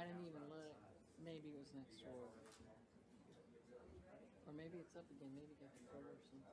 didn't even look. Maybe it was next door. Or maybe it's up again. Maybe got the photo or something.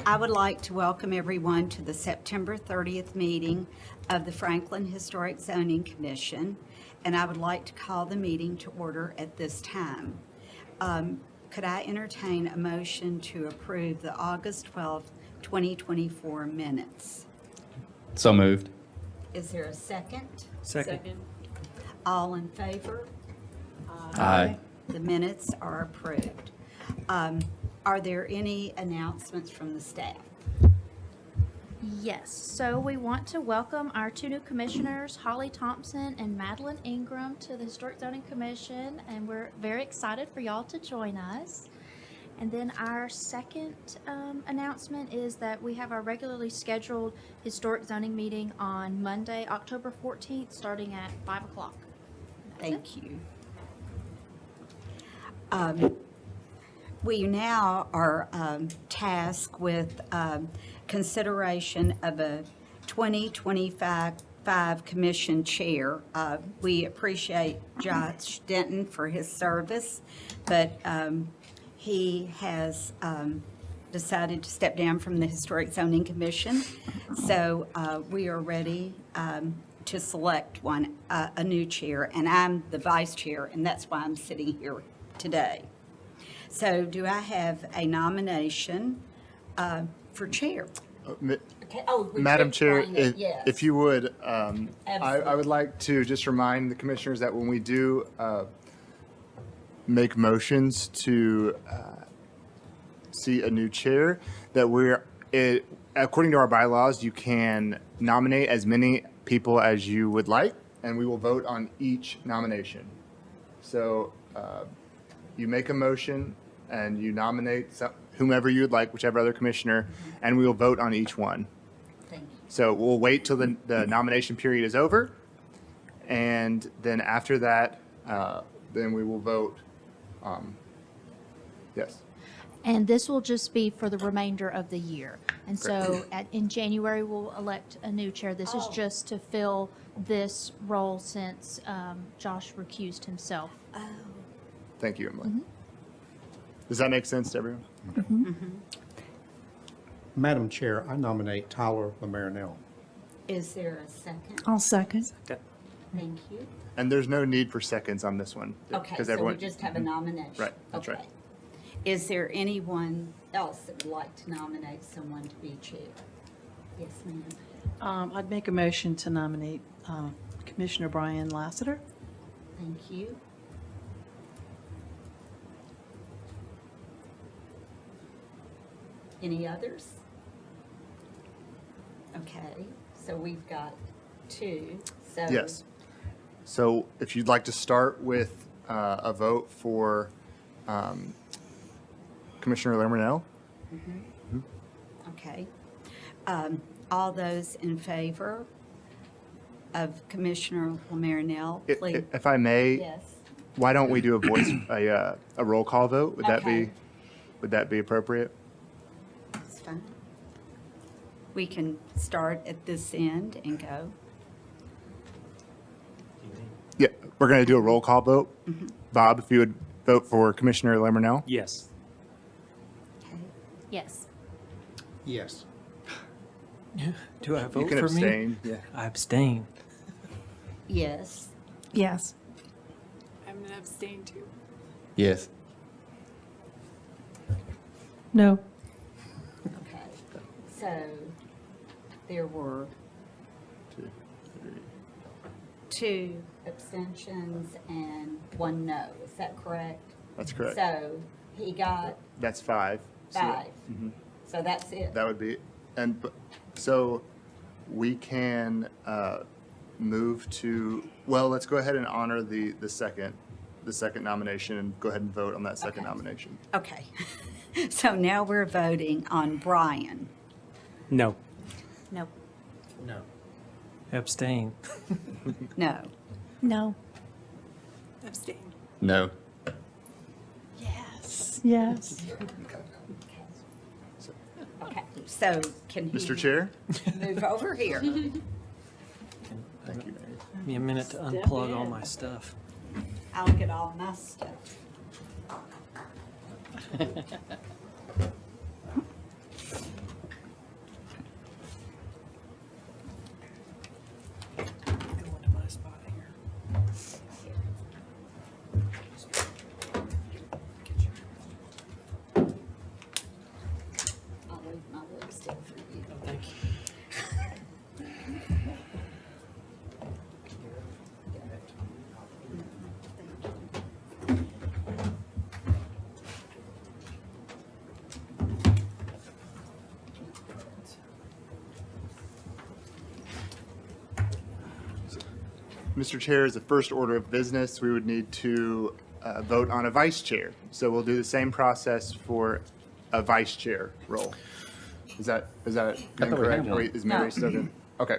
I would like to welcome everyone to the September 30th meeting of the Franklin Historic Zoning Commission, and I would like to call the meeting to order at this time. Could I entertain a motion to approve the August 12th, 2024 minutes? So moved. Is there a second? Second. All in favor? Aye. The minutes are approved. Are there any announcements from the staff? Yes, so we want to welcome our two new commissioners, Holly Thompson and Madeline Ingram, to the Historic Zoning Commission, and we're very excited for y'all to join us. And then our second announcement is that we have our regularly scheduled Historic Zoning meeting on Monday, October 14th, starting at 5 o'clock. Thank you. We now are tasked with consideration of a 2025 commission chair. We appreciate Josh Denton for his service, but he has decided to step down from the Historic Zoning Commission. So we are ready to select a new chair, and I'm the vice chair, and that's why I'm sitting here today. So do I have a nomination for chair? Okay. Oh, we Madam did Chair, explain it, yes. if you would, I Absolutely. would like to just remind the commissioners that when we do make motions to see a new chair, that according to our bylaws, you can nominate as many people as you would like, and we will vote on each nomination. So you make a motion and you nominate whomever you would like, whichever other commissioner, and we will vote on each one. Thank you. So we'll wait till the nomination period is over, and then after that, then we will vote. Yes. And this will just be for the remainder of the year. And so in January, we'll elect a new chair. This is just to fill this role since Josh recused himself. Thank you, Emily. Does that make sense to everyone? Madam Chair, I nominate Tyler LaMarinelle. Is there a second? I'll second. Thank you. And there's no need for seconds on this one. Okay, because so we everyone- just have a nomination. Right, that's right. Okay. Is there anyone else that would like to nominate someone to be chair? Yes, ma'am. I'd make a motion to nominate Commissioner Brian Lassiter. Thank you. Any others? Okay, so we've got two, so. Yes. So if you'd like to start with a vote for Commissioner Lamarnell. Okay. All those in favor of Commissioner Marinell, please. If I may, Yes. why don't we do a roll call vote? Would Okay. would that be appropriate? That's fine. We can start at this end and go. Yeah, we're going to do a roll call vote. Bob, if you would vote for Commissioner Lamarnell. Yes. Okay. Yes. Yes. Do I You vote can for me? abstain. Yeah. I abstain. Yes. Yes. I'm going to abstain too. Yes. No. Okay. So there were two abstentions and one no. Is that correct? That's correct. So he got That's 5. So 5. So that's it. that would be, and so we can move to, well, let's go ahead and honor the second nomination and go ahead and vote on that second nomination. Okay. So now we're voting on Brian. No. No. No. Abstain. No. No. Abstain. No. Yes. Yes. Okay. So can he Mr. Chair? move over here? Thank you, Mayor. Give me a minute to unplug all my stuff. I'll get all my stuff. Go into my spot here. I'll leave my lipstick for you. Thank you. Mr. Chair, as a first order of business, we would need to vote on a vice chair. So we'll do the same process for a vice chair role. Is that thought we incorrect? had one. Wait, is No. Mary still good? Okay,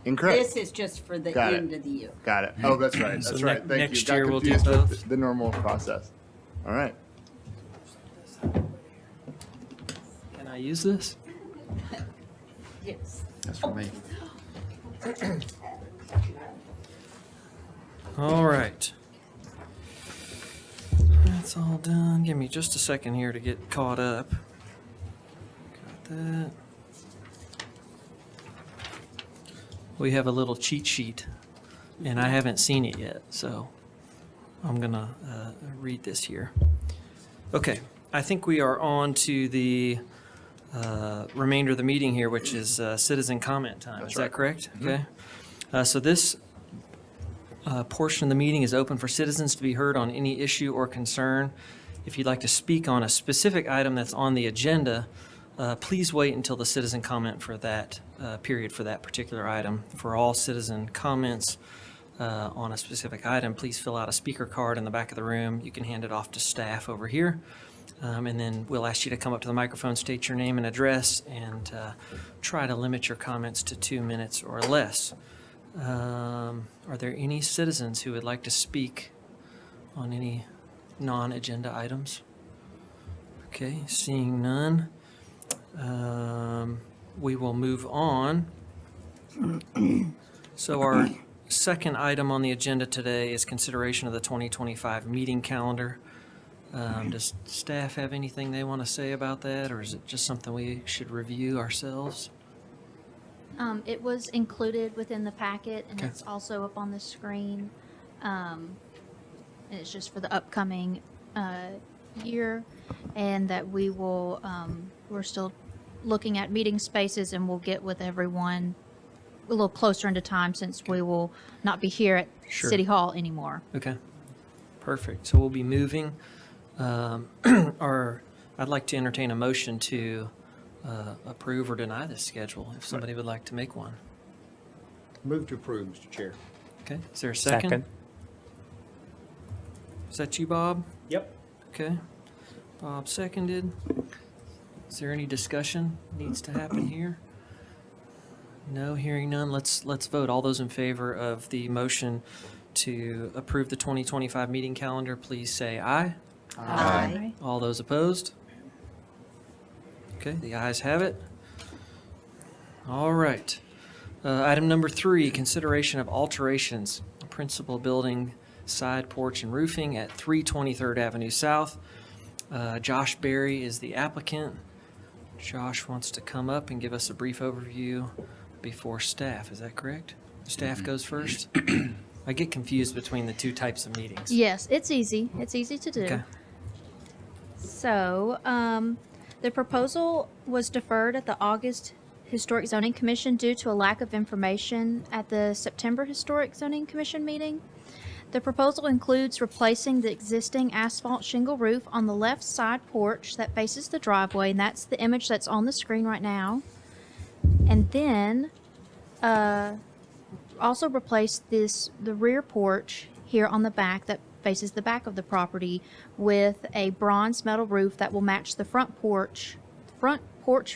incorrect. This is just for the Got it. end of the year. Got it. Oh, that's right. So That's right. Thank you. next Got year we'll do confused with both? the normal process. All right. Can I use this? Yes. That's for me. All right. That's all done. Give me just a second here to get caught up. Got that. We have a little cheat sheet, and I haven't seen it yet, so I'm gonna read this here. Okay, I think we are on to the remainder of the meeting here, which is citizen comment time. That's Is that right. correct? Okay. So this portion of the meeting is open for citizens to be heard on any issue or concern. If you'd like to speak on a specific item that's on the agenda, please wait until the citizen comment for that period for that particular item. For all citizen comments on a specific item, please fill out a speaker card in the back of the room. You can hand it off to staff over here. And then we'll ask you to come up to the microphone, state your name and address, and try to limit your comments to 2 minutes or less. Are there any citizens who would like to speak on any non-agenda items? Okay, seeing none, we will move on. So our second item on the agenda today is consideration of the 2025 meeting calendar. Does staff have anything they want to say about that, or is it just something we should review ourselves? It was included within the packet, and Okay. it's also up on the screen. And it's just for the upcoming year, and that we will, we're still looking at meeting spaces, and we'll get with everyone a little closer into time, since we will not be here at Sure. City Hall anymore. Okay, perfect. So we'll be moving, or I'd like to entertain a motion to approve or deny this schedule, if somebody would like to make one. Move to approve, Mr. Chair. Okay, is there a second? Is that you, Bob? Yep. Okay, Bob seconded. Is there any discussion needs to happen here? No, hearing none. Let's vote. All those in favor of the motion to approve the 2025 meeting calendar, please say aye. Aye. All those opposed? Okay, the ayes have it. All right. Item number 3, consideration of alterations, principal building, side porch and roofing at 323rd Avenue South. Josh Berry is the applicant. Josh wants to come up and give us a brief overview before staff. Is that correct? Staff goes first? I get confused between the two types of meetings. Yes, it's easy. It's easy to do. Okay. So, the proposal was deferred at the August Historic Zoning Commission due to a lack of information at the September Historic Zoning Commission meeting. The proposal includes replacing the existing asphalt shingle roof on the left side porch that faces the driveway, and that's the image that's on the screen right now. And then also replace the rear porch here on the back that faces the back of the property with a bronze metal roof that will match the front porch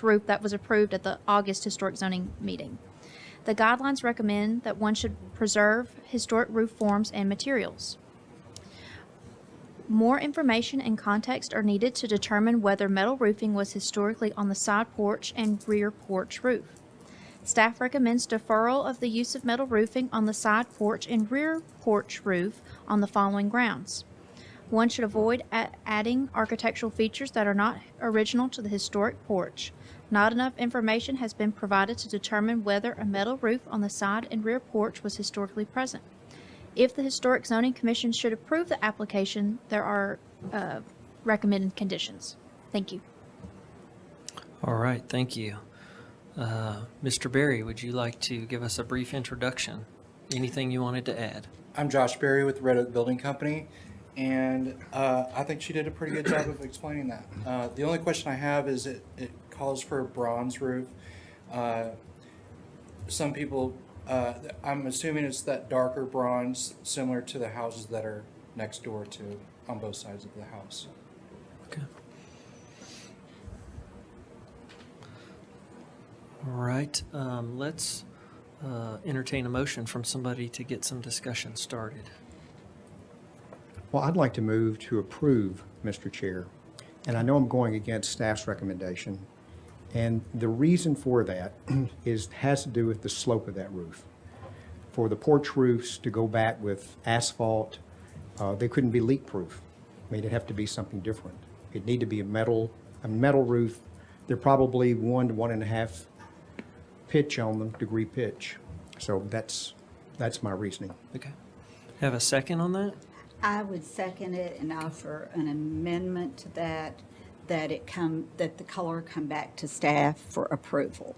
roof that was approved at the August historic zoning meeting. The guidelines recommend that one should preserve historic roof forms and materials. More information and context are needed to determine whether metal roofing was historically on the side porch and rear porch roof. Staff recommends deferral of the use of metal roofing on the side porch and rear porch roof on the following grounds. One should avoid adding architectural features that are not original to the historic porch. Not enough information has been provided to determine whether a metal roof on the side and rear porch was historically present. If the Historic Zoning Commission should approve the application, there are recommended conditions. Thank you. All right, thank you. Mr. Berry, would you like to give us a brief introduction? Anything you wanted to add? I'm Josh Berry with the Red Oak Building Company, and I think she did a pretty good job of explaining that. The only question I have is it calls for a bronze roof. Some people, I'm assuming it's that darker bronze, similar to the houses that are next door to, on both sides of the house. Okay. All right, let's entertain a motion from somebody to get some discussion started. Well, I'd like to move to approve, Mr. Chair. And I know I'm going against staff's recommendation. And the reason for that has to do with the slope of that roof. For the porch roofs to go back with asphalt, they couldn't be leak-proof. I mean, it'd have to be something different. It'd need to be a metal roof. They're probably 1 to 1.5 pitch on them, degree pitch. So that's my reasoning. Okay. Have a second on that? I would second it and offer an amendment to that the color come back to staff for approval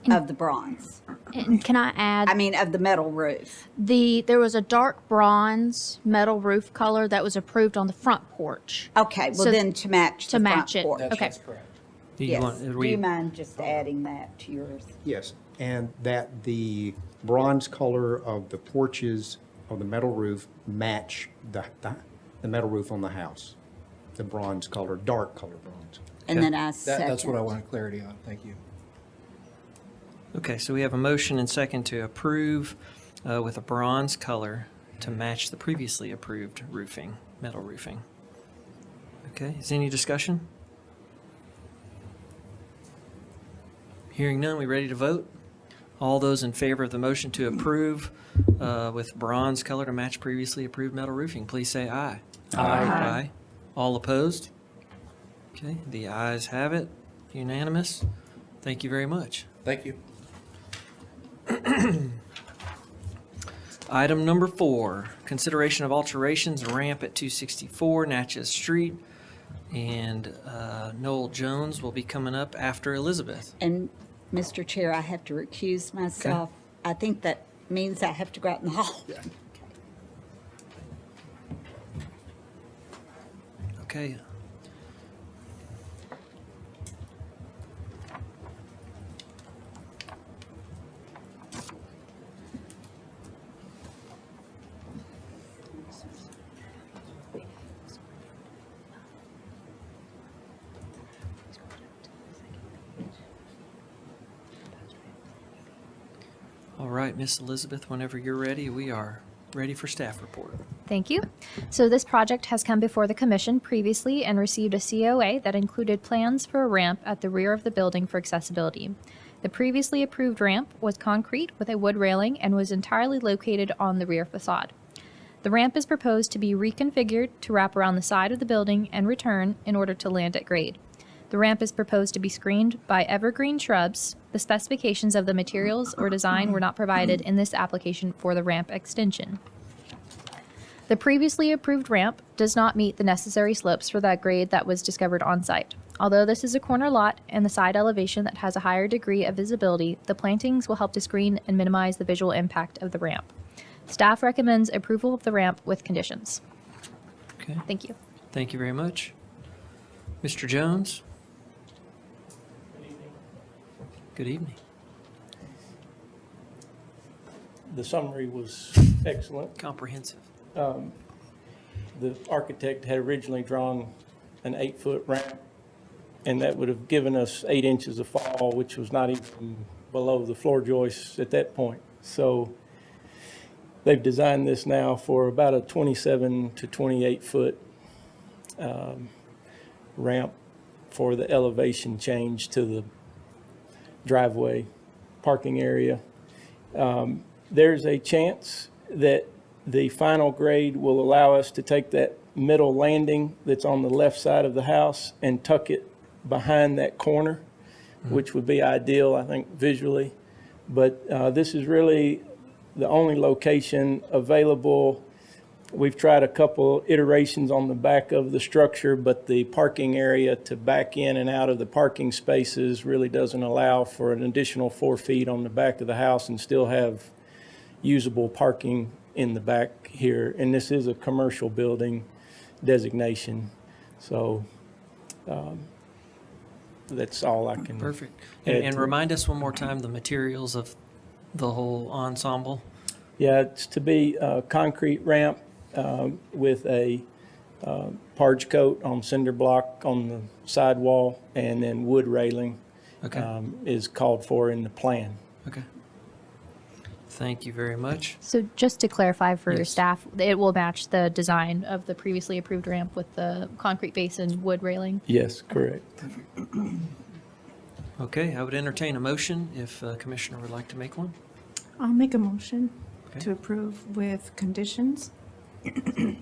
of the bronze. And can I add? I mean, of the metal roof. There was a dark bronze metal roof color that was approved on the front porch. Okay, well So then to match the front it. porch. Okay. That's correct. Do you Yes. want- are Do we- you mind just adding that to yours? Yes, and that the bronze color of the porches of the metal roof match the metal roof on the house. The bronze color, dark color bronze. And Okay. then I second. That's what I wanted clarity on. Thank you. Okay, so we have a motion and second to approve with a bronze color to match the previously approved roofing, metal roofing. Okay, is any discussion? Hearing none, we ready to vote? All those in favor of the motion to approve with bronze color to match previously approved metal roofing, please say aye. Aye. All opposed? Okay, the ayes have it, unanimous. Thank you very much. Thank you. Item number 4, consideration of alterations ramp at 264 Natchez Street. And Noel Jones will be coming up after Elizabeth. And Mr. Chair, I have to recuse myself. I think that means I have to go out in the hall. Okay. All right, Miss Elizabeth, whenever you're ready, we are ready for staff report. Thank you. So this project has come before the commission previously and received a COA that included plans for a ramp at the rear of the building for accessibility. The previously approved ramp was concrete with a wood railing and was entirely located on the rear facade. The ramp is proposed to be reconfigured to wrap around the side of the building and return in order to land at grade. The ramp is proposed to be screened by evergreen shrubs. The specifications of the materials or design were not provided in this application for the ramp extension. The previously approved ramp does not meet the necessary slopes for that grade that was discovered on site. Although this is a corner lot and the side elevation that has a higher degree of visibility, the plantings will help to screen and minimize the visual impact of the ramp. Staff recommends approval of the ramp with conditions. Okay, Thank you. thank you very much. Mr. Jones? Good evening. the summary was excellent. Comprehensive. The architect had originally drawn an 8-foot ramp, and that would have given us 8 inches of fall, which was not even below the floor joists at that point. So they've designed this now for about a 27 to 28-foot ramp for the elevation change to the driveway parking area. There's a chance that the final grade will allow us to take that middle landing that's on the left side of the house and tuck it behind that corner, which would be ideal, I think, visually. But this is really the only location available. We've tried a couple iterations on the back of the structure, but the parking area to back in and out of the parking spaces really doesn't allow for an additional 4 feet on the back of the house and still have usable parking in the back here. And this is a commercial building designation. So that's all I can. Perfect. add And to it. remind us one more time the materials of the whole ensemble. Yeah, it's to be a concrete ramp with a parge coat on cinder block on the sidewall, and then wood railing Okay. is called for in the plan. Okay. Thank you very much. So just to clarify for your Yes. staff, it will match the design of the previously approved ramp with the concrete base and wood railing. Yes, correct. Okay, I would entertain a motion if a commissioner would like to make one. I'll make a motion Okay. to approve with conditions. Okay,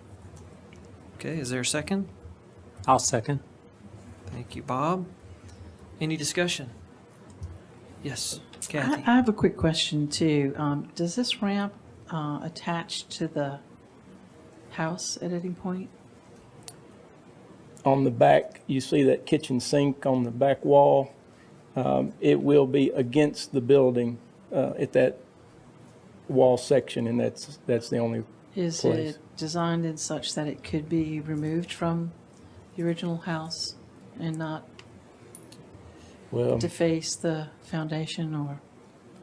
is there a second? I'll second. Thank you, Bob. Any discussion? Yes, I Kathy. have a quick question too. Does this ramp attach to the house at any point? On the back, you see that kitchen sink on the back wall. It will be against the building at that wall section, and that's the only Is place. it designed in such that it could be removed from the original house and not Well, deface the foundation or?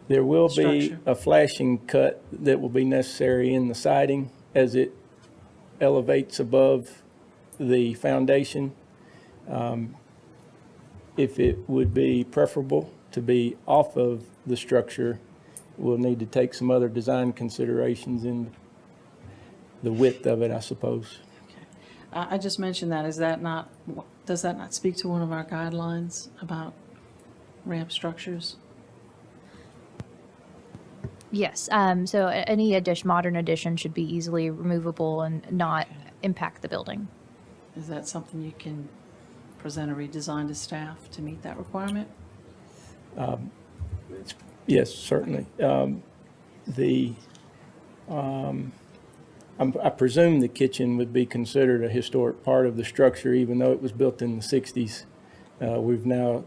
there will be structure? a flashing cut that will be necessary in the siding as it elevates above the foundation. If it would be preferable to be off of the structure, we'll need to take some other design considerations in the width of it, I suppose. I just mentioned that. Is that not, does that not speak to one of our guidelines about ramp structures? Yes, so any modern addition should be easily removable and not impact the building. Is that something you can present a redesign to staff to meet that requirement? Yes, certainly. I presume the kitchen would be considered a historic part of the structure, even though it was built in the 60s. We've now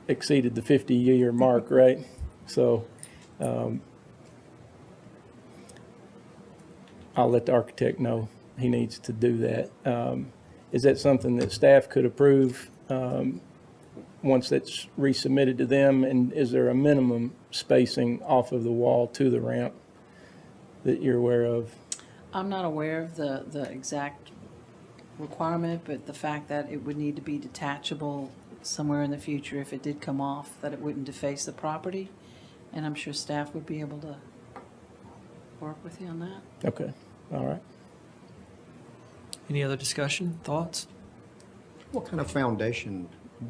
exceeded the 50-year mark, right? So I'll let the architect know he needs to do that. Is that something that staff could approve once that's resubmitted to them? And is there a minimum spacing off of the wall to the ramp that you're aware of? I'm not aware of the exact requirement, but the fact that it would need to be detachable somewhere in the future if it did come off, that it wouldn't deface the property. And I'm sure staff would be able to work with you on that. Okay, all right. Any other discussion, thoughts? What kind of foundation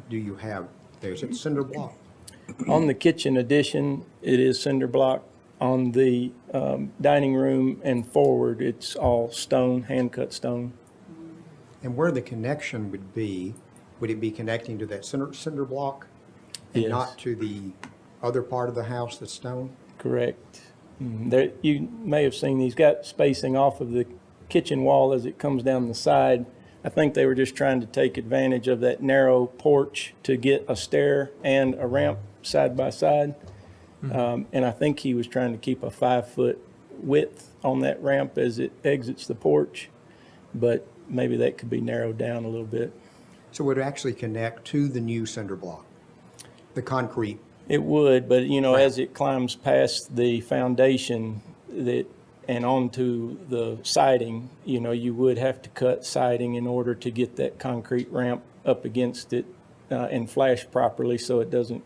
do you have there? Is it cinder block? On the kitchen addition, it is cinder block. On the dining room and forward, it's all stone, hand-cut stone. And where the connection would it be connecting to that cinder block? And Yes. not to the other part of the house that's stone? Correct. There, you may have seen these got spacing off of the kitchen wall as it comes down the side. I think they were just trying to take advantage of that narrow porch to get a stair and a ramp side by side. And I think he was trying to keep a 5-foot width on that ramp as it exits the porch, but maybe that could be narrowed down a little bit. So it would actually connect to the new cinder block, the concrete It would, but you know, as it climbs past the foundation and onto the siding, you know, you would have to cut siding in order to get that concrete ramp up against it and flash properly so it doesn't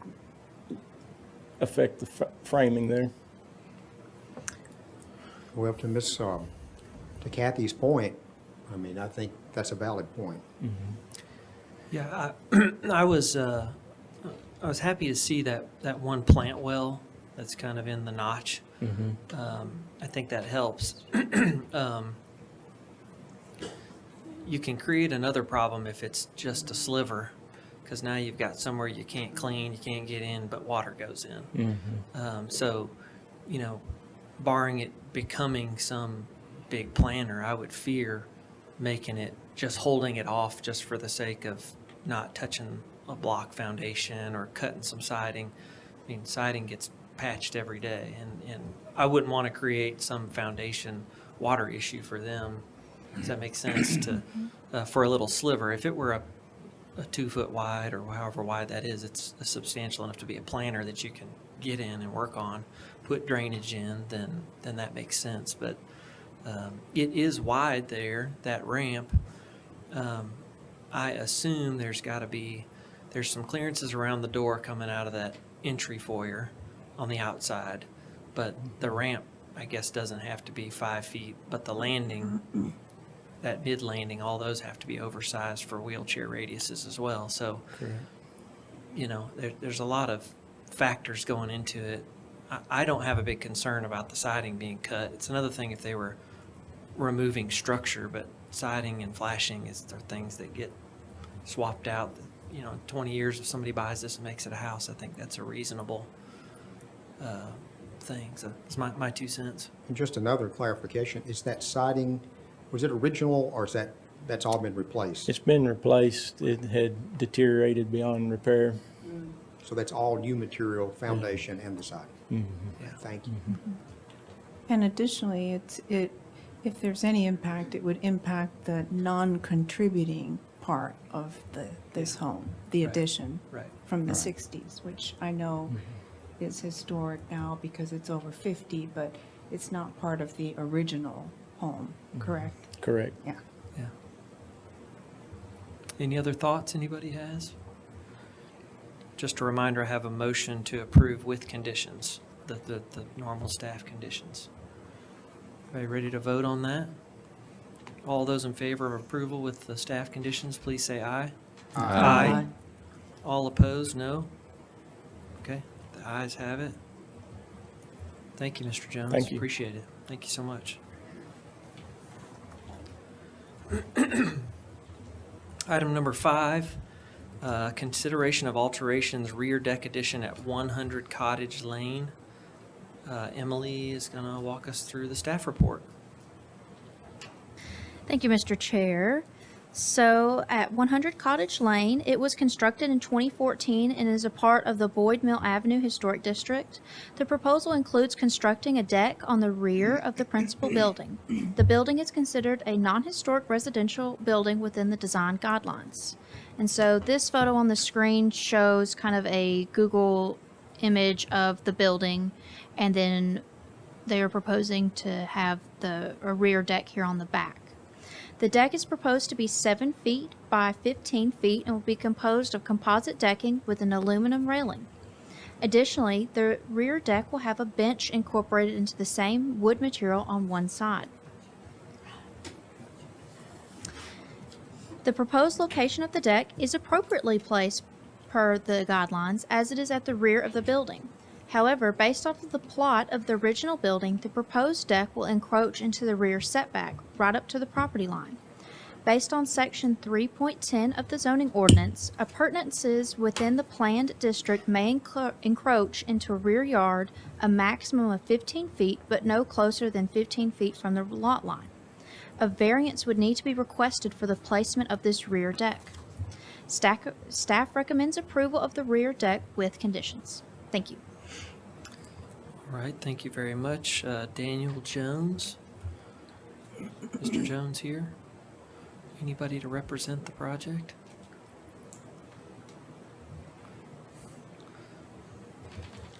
affect the framing there. Well, to Kathy's point, I mean, I think that's a valid point. Yeah, I was happy to see that one plant well that's kind of in the notch. I think that helps. You can create another problem if it's just a sliver, because now you've got somewhere you can't clean, you can't get in, but water goes in. So, you know, barring it becoming some big planter, I would fear making it, just holding it off just for the sake of not touching a block foundation or cutting some siding. I mean, siding gets patched every day, and I wouldn't want to create some foundation water issue for them. Does that make sense to for a little sliver? If it were a 2 foot wide or however wide that is, it's substantial enough to be a planter that you can get in and work on, put drainage in, then that makes sense. But it is wide there, that ramp. I assume there's some clearances around the door coming out of that entry foyer on the outside, but the ramp, I guess, doesn't have to be 5 feet, but the landing, that mid landing, all those have to be oversized for wheelchair radiuses as well. So, you know, there's a lot of factors going into it. I don't have a big concern about the siding being cut. It's another thing if they were removing structure, but siding and flashing are things that get swapped out. You know, 20 years, if somebody buys this and makes it a house, I think that's a reasonable thing. So it's my 2 cents. And just another clarification, is that siding, was it original or that's all been replaced? It's been replaced. It had deteriorated beyond repair. So that's all new material, foundation and the siding? Yeah. Thank you. And additionally, if there's any impact, it would impact the non-contributing part of this home, the addition Right. from the 60s, which I know is historic now because it's over 50, but it's not part of the original home, correct? Correct. Yeah. Yeah. Any other thoughts anybody has? Just a reminder, I have a motion to approve with conditions, the normal staff conditions. Everybody ready to vote on that? All those in favor of approval with the staff conditions, please say aye. Aye. All opposed, no? Okay, the ayes have it. Thank you, Mr. Jones. Thank you. Appreciate it. Thank you so much. Item number 5, consideration of alterations rear deck addition at 100 Cottage Lane. Emily is going to walk us through the staff report. Thank you, Mr. Chair. So at 100 Cottage Lane, it was constructed in 2014 and is a part of the Boyd Mill Avenue Historic District. The proposal includes constructing a deck on the rear of the principal building. The building is considered a non-historic residential building within the design guidelines. And so this photo on the screen shows kind of a Google image of the building, and then they are proposing to have a rear deck here on the back. The deck is proposed to be 7 feet by 15 feet and will be composed of composite decking with an aluminum railing. Additionally, the rear deck will have a bench incorporated into the same wood material on one side. The proposed location of the deck is appropriately placed per the guidelines as it is at the rear of the building. However, based off of the plot of the original building, the proposed deck will encroach into the rear setback right up to the property line. Based on Section 3.10 of the zoning ordinance, appurtenances within the planned district may encroach into a rear yard a maximum of 15 feet, but no closer than 15 feet from the lot line. A variance would need to be requested for the placement of this rear deck. Staff recommends approval of the rear deck with conditions. Thank you. All right, thank you very much. Daniel Jones. Mr. Jones here. Anybody to represent the project?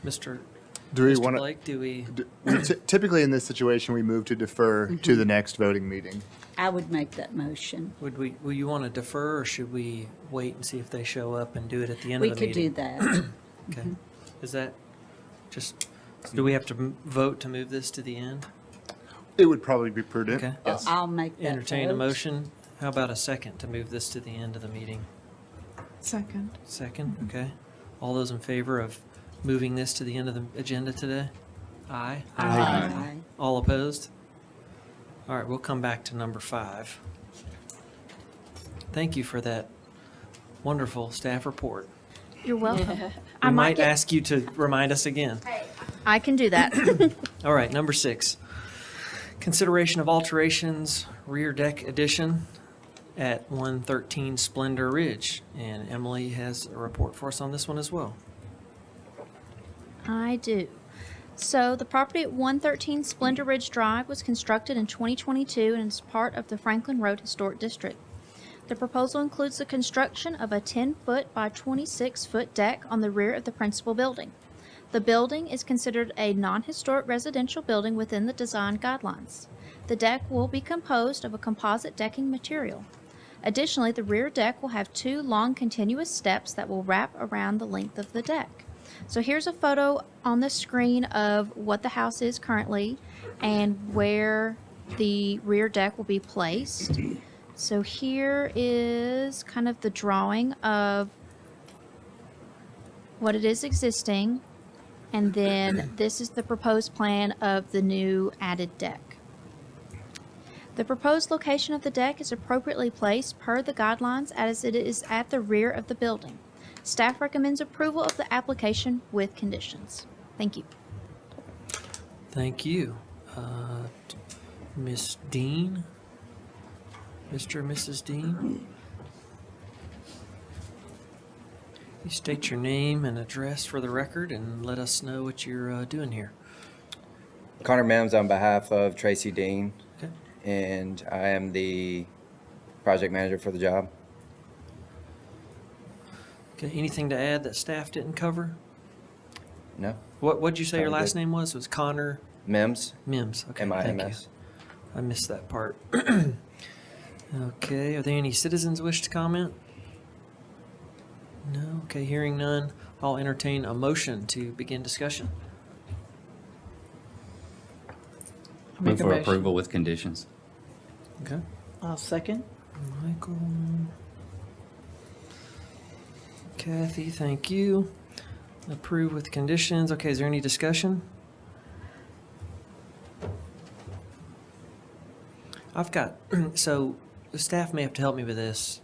Mr. Do we Mr. want Blake, do we? to? Typically, in this situation, we move to defer to the next voting meeting. I would make that motion. Will you want to defer, or should we wait and see if they show up and do it at the end We of the could do meeting? that. Okay. Is that just, do we have to vote to move this to the end? It would probably be prudent. Okay. Yes. I'll make that Entertain a vote. motion. How about a second to move this to the end of the meeting? Second. Second, okay. All those in favor of moving this to the end of the agenda today? Aye. Aye. All opposed? All right, we'll come back to number 5. Thank you for that wonderful staff report. You're welcome. I might get- ask you to remind us again. I can do that. All right, number 6. Consideration of alterations, rear deck addition at 113 Splendor Ridge. And Emily has a report for us on this one as well. I do. So the property at 113 Splendor Ridge Drive was constructed in 2022 and is part of the Franklin Road Historic District. The proposal includes the construction of a 10-foot by 26-foot deck on the rear of the principal building. The building is considered a non-historic residential building within the design guidelines. The deck will be composed of a composite decking material. Additionally, the rear deck will have 2 long continuous steps that will wrap around the length of the deck. So here's a photo on the screen of what the house is currently and where the rear deck will be placed. So here is kind of the drawing of what it is existing, and then this is the proposed plan of the new added deck. The proposed location of the deck is appropriately placed per the guidelines as it is at the rear of the building. Staff recommends approval of the application with conditions. Thank you. Thank you. Ms. Dean? Mr. and Mrs. Dean? You state your name and address for the record and let us know what you're doing here. Connor Mims on behalf of Tracy Dean, Okay. and I am the project manager for the job. Okay, anything to add that staff didn't cover? No? What'd you say your Sounded last good. name was? It was Connor Mims, Mims. Okay, thank you. M-I-M-S. I missed that part. Okay, are there any citizens wish to comment? No, okay, hearing none, I'll entertain a motion to begin discussion. Make Move a for motion. approval with conditions. Okay. I'll second. Michael. Kathy, thank you. Approve with conditions. Okay, is there any discussion? I've got, so the staff may have to help me with this.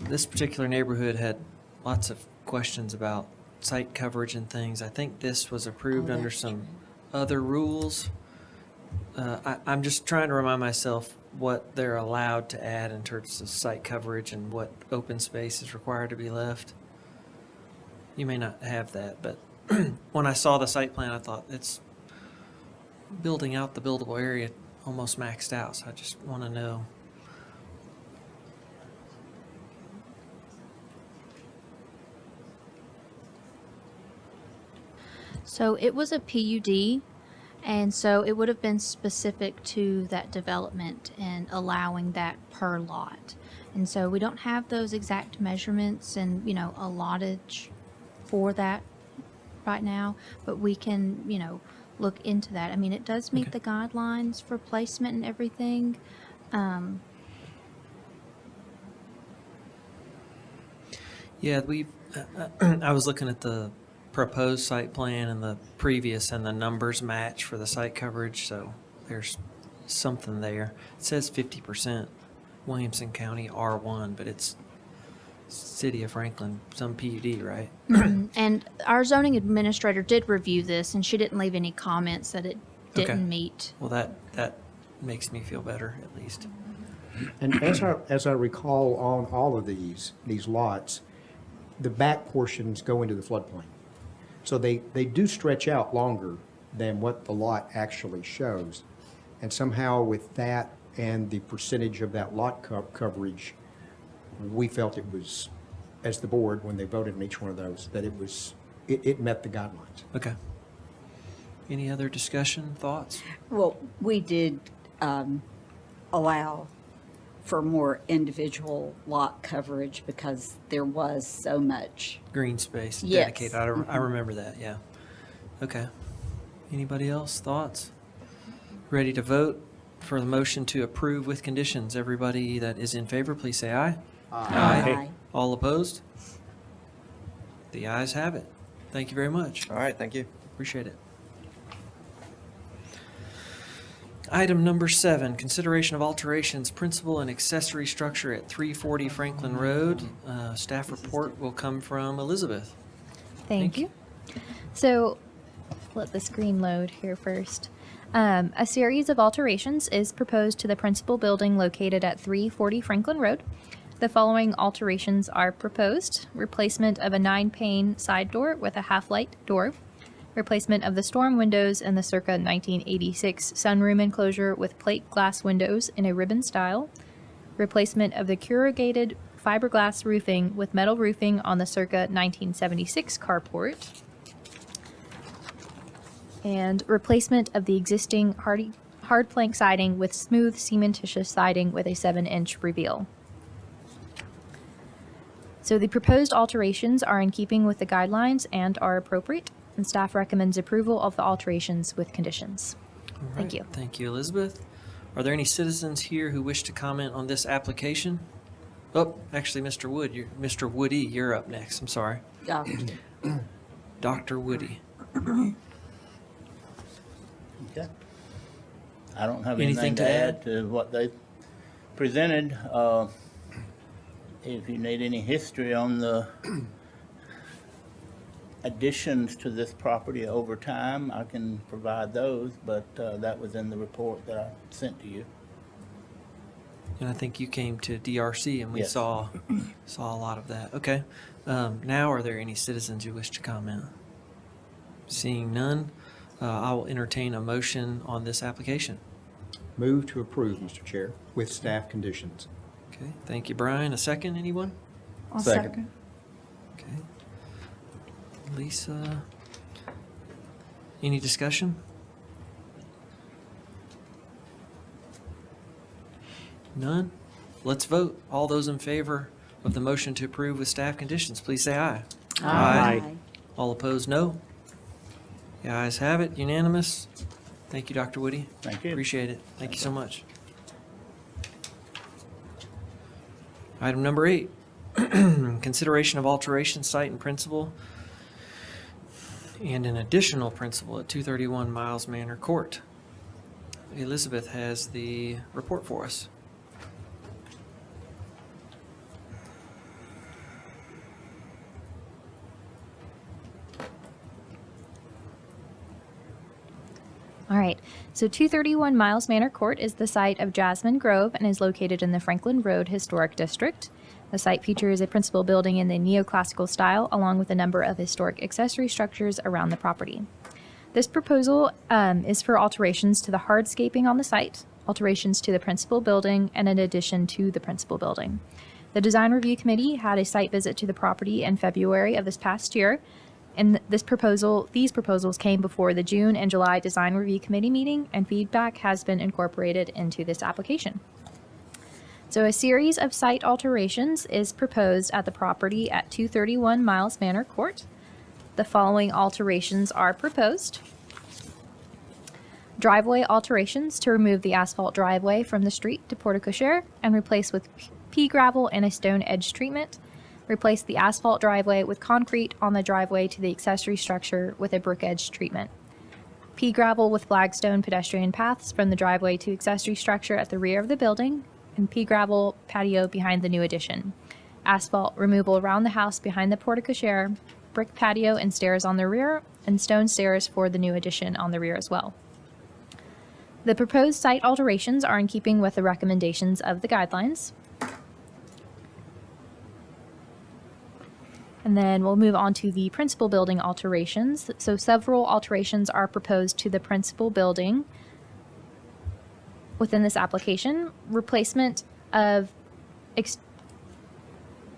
This particular neighborhood had lots of questions about site coverage and things. I think this was approved under some other rules. I'm just trying to remind myself what they're allowed to add in terms of site coverage and what open space is required to be left. You may not have that, but when I saw the site plan, I thought it's building out the buildable area almost maxed out, so I just want to know. So it was a PUD, and so it would have been specific to that development and allowing that per lot. And so we don't have those exact measurements and, allottage for that right now, but we can, look into that. I mean, it does meet Okay. the guidelines for placement and everything. Yeah, I was looking at the proposed site plan and the previous, and the numbers match for the site coverage, so there's something there. It says 50% Williamson County R1, but it's City of Franklin, some PUD, right? And our zoning administrator did review this, and she didn't leave any comments that it Okay. didn't meet. Well, that makes me feel better, at least. And as I recall, on all of these lots, the back portions go into the floodplain. So they do stretch out longer than what the lot actually shows. And somehow with that and the percentage of that lot coverage, we felt it was as the board, when they voted on each one of those, that it met the guidelines. Okay. Any other discussion, thoughts? Well, we did allow for more individual lot coverage because there was so much. Green space Yes. dedicated. I remember that, yeah. Okay. Anybody else, thoughts? Ready to vote for the motion to approve with conditions? Everybody that is in favor, please say aye. Aye. All opposed? The ayes have it. Thank you very much. All right, thank you. Appreciate it. Item number 7, consideration of alterations, principal and accessory structure at 340 Franklin Road. Staff report will come from Elizabeth. Thank you. So, let the screen load here first. A series of alterations is proposed to the principal building located at 340 Franklin Road. The following alterations are proposed: replacement of a 9-pane side door with a half-light door, replacement of the storm windows in the circa 1986 sunroom enclosure with plate glass windows in a ribbon style, replacement of the corrugated fiberglass roofing with metal roofing on the circa 1976 carport, and replacement of the existing hard plank siding with smooth cementitious siding with a 7-inch reveal. So the proposed alterations are in keeping with the guidelines and are appropriate, and staff recommends approval of the alterations with conditions. All Thank right. you. Thank you, Elizabeth. Are there any citizens here who wish to comment on this application? Oh, actually, Mr. Woody, you're up next. I'm sorry. Dr. Woody. Okay. I don't have Anything anything to to add? add to what they presented. If you need any history on the additions to this property over time, I can provide those, but that was in the report that I sent to you. And I think you came to DRC and we Yes. saw a lot of that. Okay. Now, are there any citizens who wish to comment? Seeing none, I will entertain a motion on this application. Move to approve, Mr. Chair, with staff conditions. Okay, thank you, Brian. A second, anyone? I'll Second. Okay. Lisa, any discussion? None? Let's vote. All those in favor of the motion to approve with staff conditions, please say aye. Aye. All opposed, no. The ayes have it, unanimous. Thank you, Dr. Woody. Thank you. Appreciate it. Thank you so much. Item number 8, consideration of alteration site and principal and an additional principal at 231 Miles Manor Court. Elizabeth has the report for us. All right, so 231 Miles Manor Court is the site of Jasmine Grove and is located in the Franklin Road Historic District. The site features a principal building in the neoclassical style, along with a number of historic accessory structures around the property. This proposal is for alterations to the hardscaping on the site, alterations to the principal building, and an addition to the principal building. The Design Review Committee had a site visit to the property in February of this past year, and these proposals came before the June and July Design Review Committee meeting, and feedback has been incorporated into this application. So a series of site alterations is proposed at the property at 231 Miles Manor Court. The following alterations are proposed: driveway alterations to remove the asphalt driveway from the street to porte cochere and replace with pea gravel and a stone edge treatment. Replace the asphalt driveway with concrete on the driveway to the accessory structure with a brick edge treatment. Pea gravel with flagstone pedestrian paths from the driveway to accessory structure at the rear of the building, and pea gravel patio behind the new addition. Asphalt removal around the house behind the porte cochere, brick patio and stairs on the rear, and stone stairs for the new addition on the rear as well. The proposed site alterations are in keeping with the recommendations of the guidelines. And then we'll move on to the principal building alterations. So several alterations are proposed to the principal building within this application. Replacement of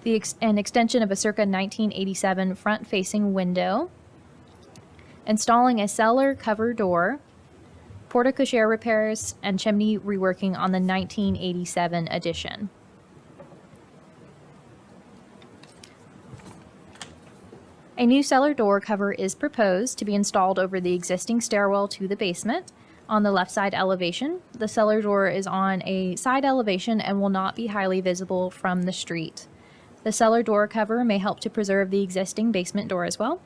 An extension of a circa 1987 front-facing window, installing a cellar cover door, porte-cochere repairs, and chimney reworking on the 1987 addition. A new cellar door cover is proposed to be installed over the existing stairwell to the basement on the left side elevation. The cellar door is on a side elevation and will not be highly visible from the street. The cellar door cover may help to preserve the existing basement door as well.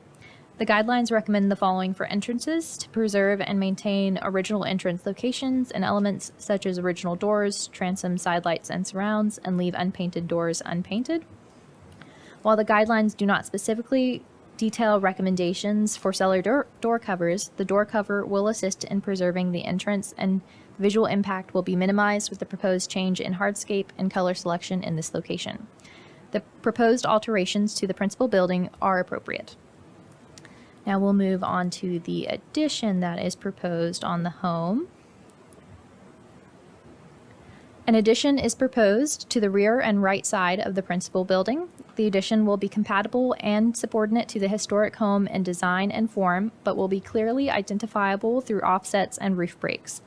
The guidelines recommend the following for entrances: to preserve and maintain original entrance locations and elements such as original doors, transom, side lights, and surrounds, and leave unpainted doors unpainted. While the guidelines do not specifically detail recommendations for cellar door covers, the door cover will assist in preserving the entrance, and visual impact will be minimized with the proposed change in hardscape and color selection in this location. The proposed alterations to the principal building are appropriate. Now we'll move on to the addition that is proposed on the home. An addition is proposed to the rear and right side of the principal building. The addition will be compatible and subordinate to the historic home in design and form, but will be clearly identifiable through offsets and roof breaks.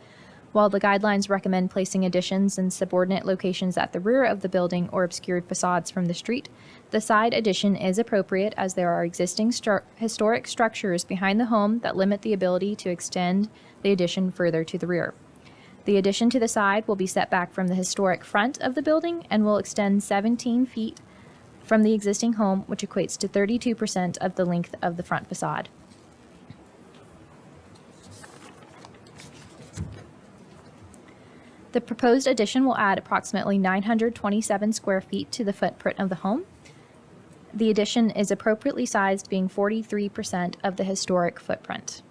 While the guidelines recommend placing additions in subordinate locations at the rear of the building or obscured facades from the street, the side addition is appropriate as there are existing historic structures behind the home that limit the ability to extend the addition further to the rear. The addition to the side will be set back from the historic front of the building and will extend 17 feet from the existing home, which equates to 32% of the length of the front facade. The proposed addition will add approximately 927 square feet to the footprint of the home. The addition is appropriately sized, being 43% of the historic footprint.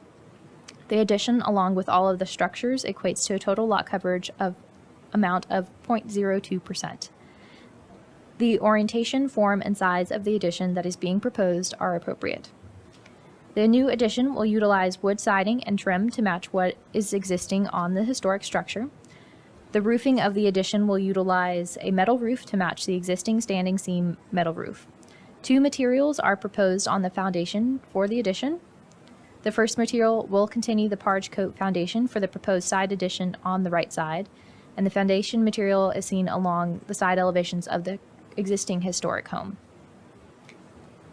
The addition, along with all of the structures, equates to a total lot coverage amount of 0.02%. The orientation, form, and size of the addition that is being proposed are appropriate. The new addition will utilize wood siding and trim to match what is existing on the historic structure. The roofing of the addition will utilize a metal roof to match the existing standing seam metal roof. 2 materials are proposed on the foundation for the addition. The first material will continue the Parge Coat foundation for the proposed side addition on the right side, and the foundation material is seen along the side elevations of the existing historic home.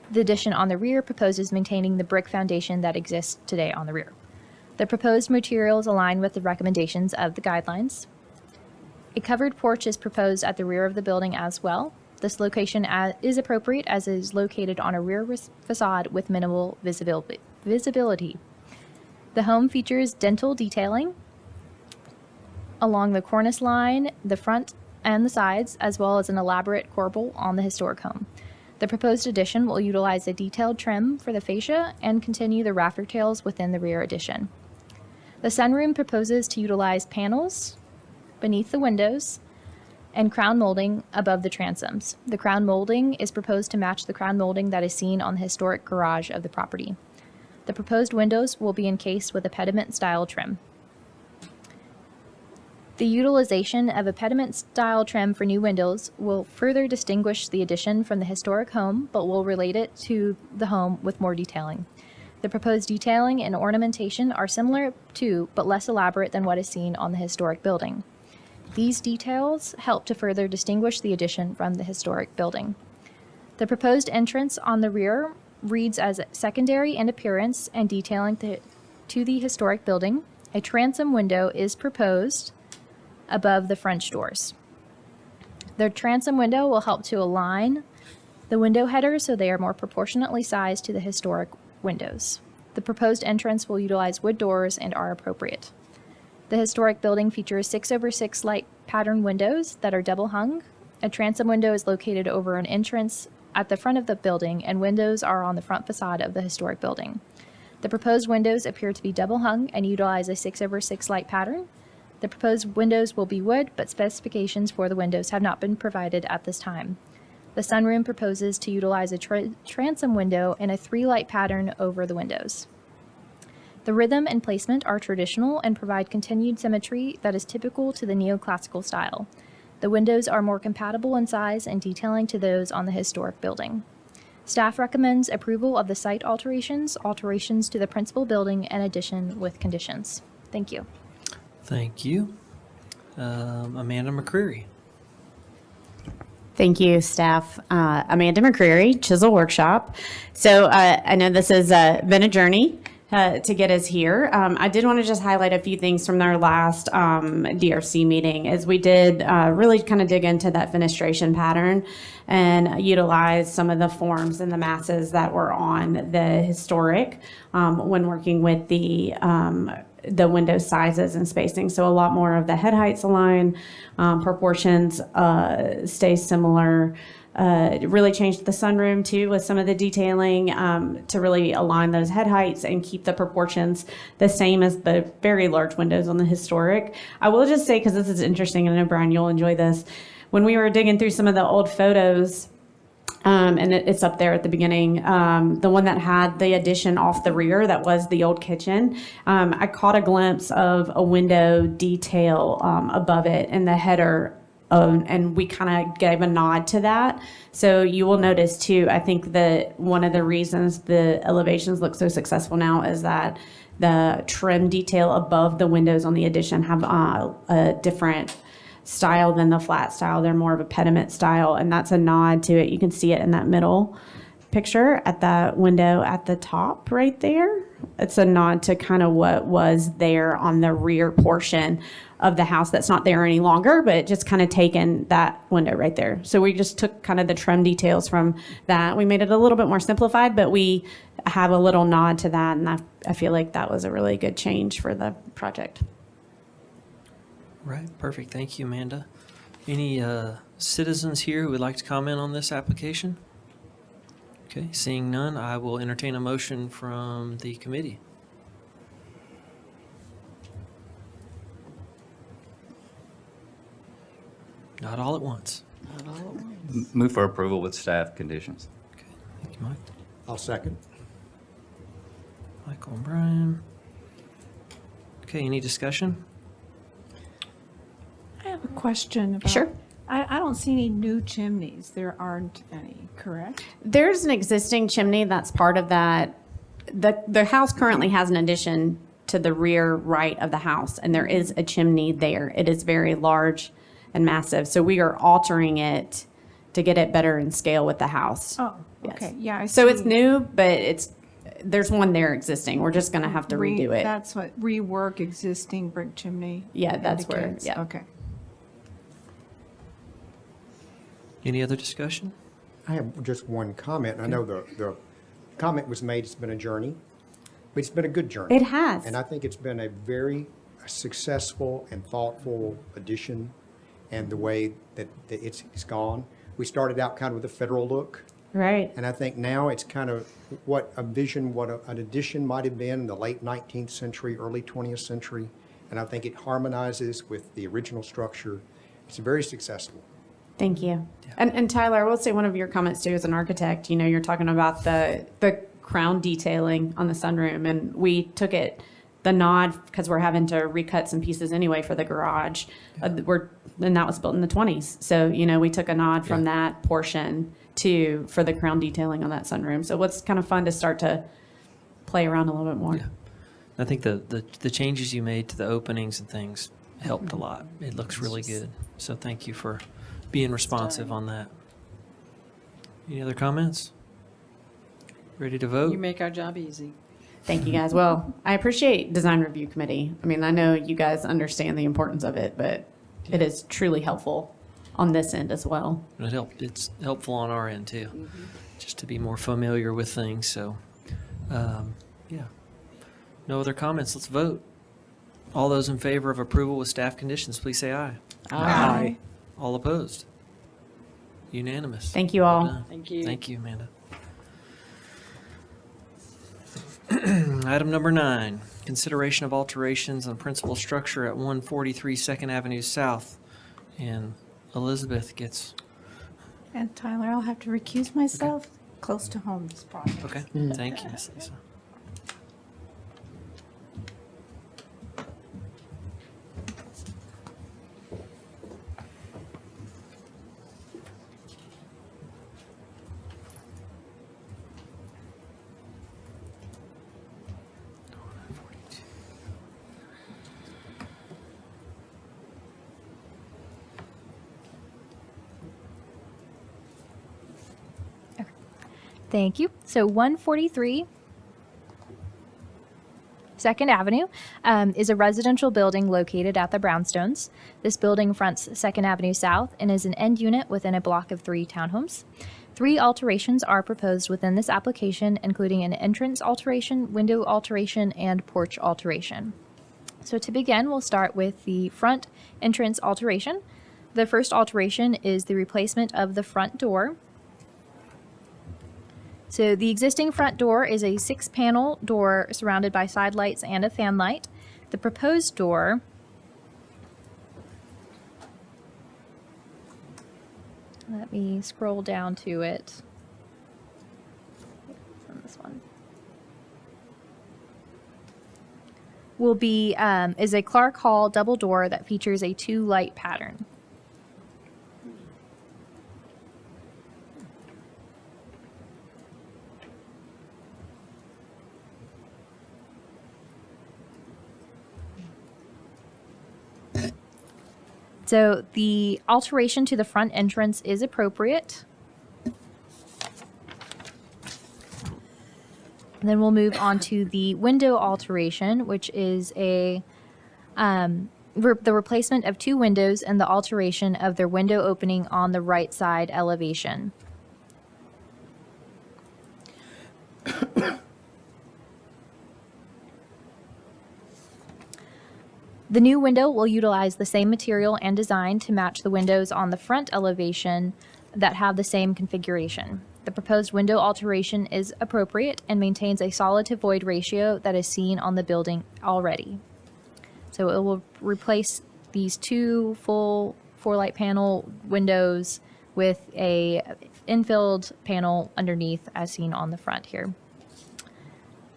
The addition on the rear proposes maintaining the brick foundation that exists today on the rear. The proposed materials align with the recommendations of the guidelines. A covered porch is proposed at the rear of the building as well. This location is appropriate as it is located on a rear facade with minimal visibility. The home features dental detailing along the cornice line, the front, and the sides, as well as an elaborate corbel on the historic home. The proposed addition will utilize a detailed trim for the fascia and continue the rafter tails within the rear addition. The sunroom proposes to utilize panels beneath the windows and crown molding above the transoms. The crown molding is proposed to match the crown molding that is seen on the historic garage of the property. The proposed windows will be encased with a pediment-style trim. The utilization of a pediment-style trim for new windows will further distinguish the addition from the historic home, but will relate it to the home with more detailing. The proposed detailing and ornamentation are similar to, but less elaborate than what is seen on the historic building. These details help to further distinguish the addition from the historic building. The proposed entrance on the rear reads as secondary in appearance and detailing to the historic building. A transom window is proposed above the French doors. The transom window will help to align the window headers so they are more proportionately sized to the historic windows. The proposed entrance will utilize wood doors and are appropriate. The historic building features 6/6 light pattern windows that are double hung. A transom window is located over an entrance at the front of the building, and windows are on the front facade of the historic building. The proposed windows appear to be double hung and utilize a 6/6 light pattern. The proposed windows will be wood, but specifications for the windows have not been provided at this time. The sunroom proposes to utilize a transom window and a 3-light pattern over the windows. The rhythm and placement are traditional and provide continued symmetry that is typical to the neoclassical style. The windows are more compatible in size and detailing to those on the historic building. Staff recommends approval of the site alterations, alterations to the principal building, and addition with conditions. Thank you. Thank you. Amanda McCreary. Thank you, staff. Amanda McCreary, Chisel Workshop. So I know this has been a journey to get us here. I did want to just highlight a few things from our last DRC meeting, as we did really kind of dig into that fenestration pattern and utilize some of the forms and the masses that were on the historic when working with the window sizes and spacing. So a lot more of the head heights align, proportions stay similar. Really changed the sunroom too with some of the detailing to really align those head heights and keep the proportions the same as the very large windows on the historic. I will just say, because this is interesting, and I know Brian, you'll enjoy this. When we were digging through some of the old photos, and it's up there at the beginning, the one that had the addition off the rear, that was the old kitchen. I caught a glimpse of a window detail above it in the header, and we kind of gave a nod to that. So you will notice too, I think that one of the reasons the elevations look so successful now is that the trim detail above the windows on the addition have a different style than the flat style. They're more of a pediment style, and that's a nod to it. You can see it in that middle picture at that window at the top right there. It's a nod to kind of what was there on the rear portion of the house that's not there any longer, but just kind of taken that window right there. So we just took kind of the trim details from that. We made it a little bit more simplified, but we have a little nod to that, and I feel like that was a really good change for the project. Right, perfect. Thank you, Amanda. Any citizens here who would like to comment on this application? Okay, seeing none, I will entertain a motion from the committee. Not all at once. Move for approval with staff conditions. Thank you, Mike. I'll second. Michael and Brian. Okay, any discussion? I have a question about. Sure. I don't see any new chimneys. There aren't any, correct? There's an existing chimney that's part of that. The house currently has an addition to the rear right of the house, and there is a chimney there. It is very large and massive, so we are altering it to get it better in scale with the house. Oh, Yes. okay, yeah, I see. So it's new, but there's one there existing. We're just gonna have to redo it. That's what, rework existing brick chimney? Yeah, that's where, indicates. yeah. Okay. Any other discussion? I have just one comment. I know the comment was made, it's been a journey, but it's been a good journey. It has. And I think it's been a very successful and thoughtful addition, and the way that it's gone. We started out kind of with a federal look, Right. and I think now it's kind of what a vision, what an addition might have been in the late 19th century, early 20th century, and I think it harmonizes with the original structure. It's very successful. Thank you. And Tyler, I will say one of your comments too, as an architect, you're talking about the crown detailing on the sunroom, and we took the nod, because we're having to recut some pieces anyway for the garage. And that was built in the 20s. So, we took a nod from that portion for the crown detailing on that sunroom. So what's kind of fun to start to play around a little bit more. Yeah. I think the changes you made to the openings and things helped a lot. It looks really good. So thank you for being responsive on that. Any other comments? Ready to vote? You make our job easy. Thank you, guys. Well, I appreciate Design Review Committee. I mean, I know you guys understand the importance of it, but it is truly helpful on this end as well. It's helpful on our end too, just to be more familiar with things. So, yeah. No other comments. Let's vote. All those in favor of approval with staff conditions, please say aye. Aye. All opposed? Unanimous. Thank you all. Well done. Thank you. Thank you, Amanda. Item number 9, consideration of alterations on principal structure at 143 Second Avenue South. And Elizabeth gets, And Tyler, I'll have to recuse myself. Close to home, this project. okay, thank you, Ms. Lisa. Thank you. So 143 Second Avenue is a residential building located at the Brownstones. This building fronts Second Avenue South and is an end unit within a block of 3 townhomes. 3 alterations are proposed within this application, including an entrance alteration, window alteration, and porch alteration. So to begin, we'll start with the front entrance alteration. The first alteration is the replacement of the front door. So the existing front door is a 6-panel door surrounded by side lights and a fan light. The proposed door let me scroll down to it. It's on this one. Will be is a Clark Hall double door that features a 2-light pattern. So the alteration to the front entrance is appropriate. And then we'll move on to the window alteration, which is the replacement of 2 windows and the alteration of their window opening on the right side elevation. The new window will utilize the same material and design to match the windows on the front elevation that have the same configuration. The proposed window alteration is appropriate and maintains a solid to void ratio that is seen on the building already. So it will replace these 2 full 4-light panel windows with a infilled panel underneath as seen on the front here.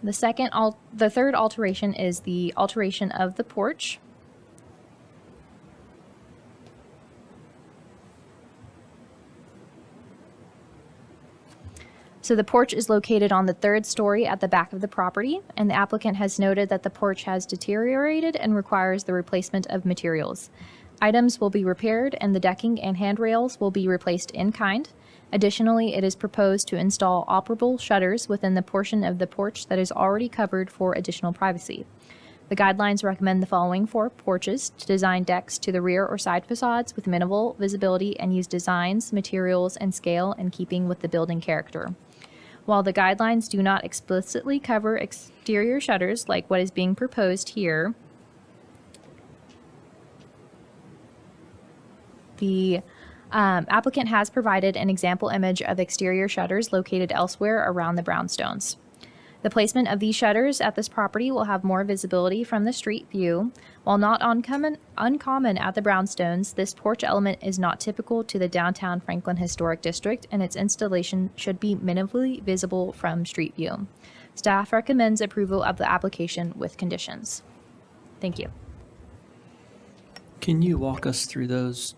The third alteration is the alteration of the porch. So the porch is located on the 3rd story at the back of the property, and the applicant has noted that the porch has deteriorated and requires the replacement of materials. Items will be repaired and the decking and handrails will be replaced in kind. Additionally, it is proposed to install operable shutters within the portion of the porch that is already covered for additional privacy. The guidelines recommend the following for porches: to design decks to the rear or side facades with minimal visibility and use designs, materials, and scale in keeping with the building character. While the guidelines do not explicitly cover exterior shutters like what is being proposed here, the applicant has provided an example image of exterior shutters located elsewhere around the brownstones. The placement of these shutters at this property will have more visibility from the street view. While not uncommon at the brownstones, this porch element is not typical to the downtown Franklin Historic District, and its installation should be minimally visible from street view. Staff recommends approval of the application with conditions. Thank you. Can you walk us through those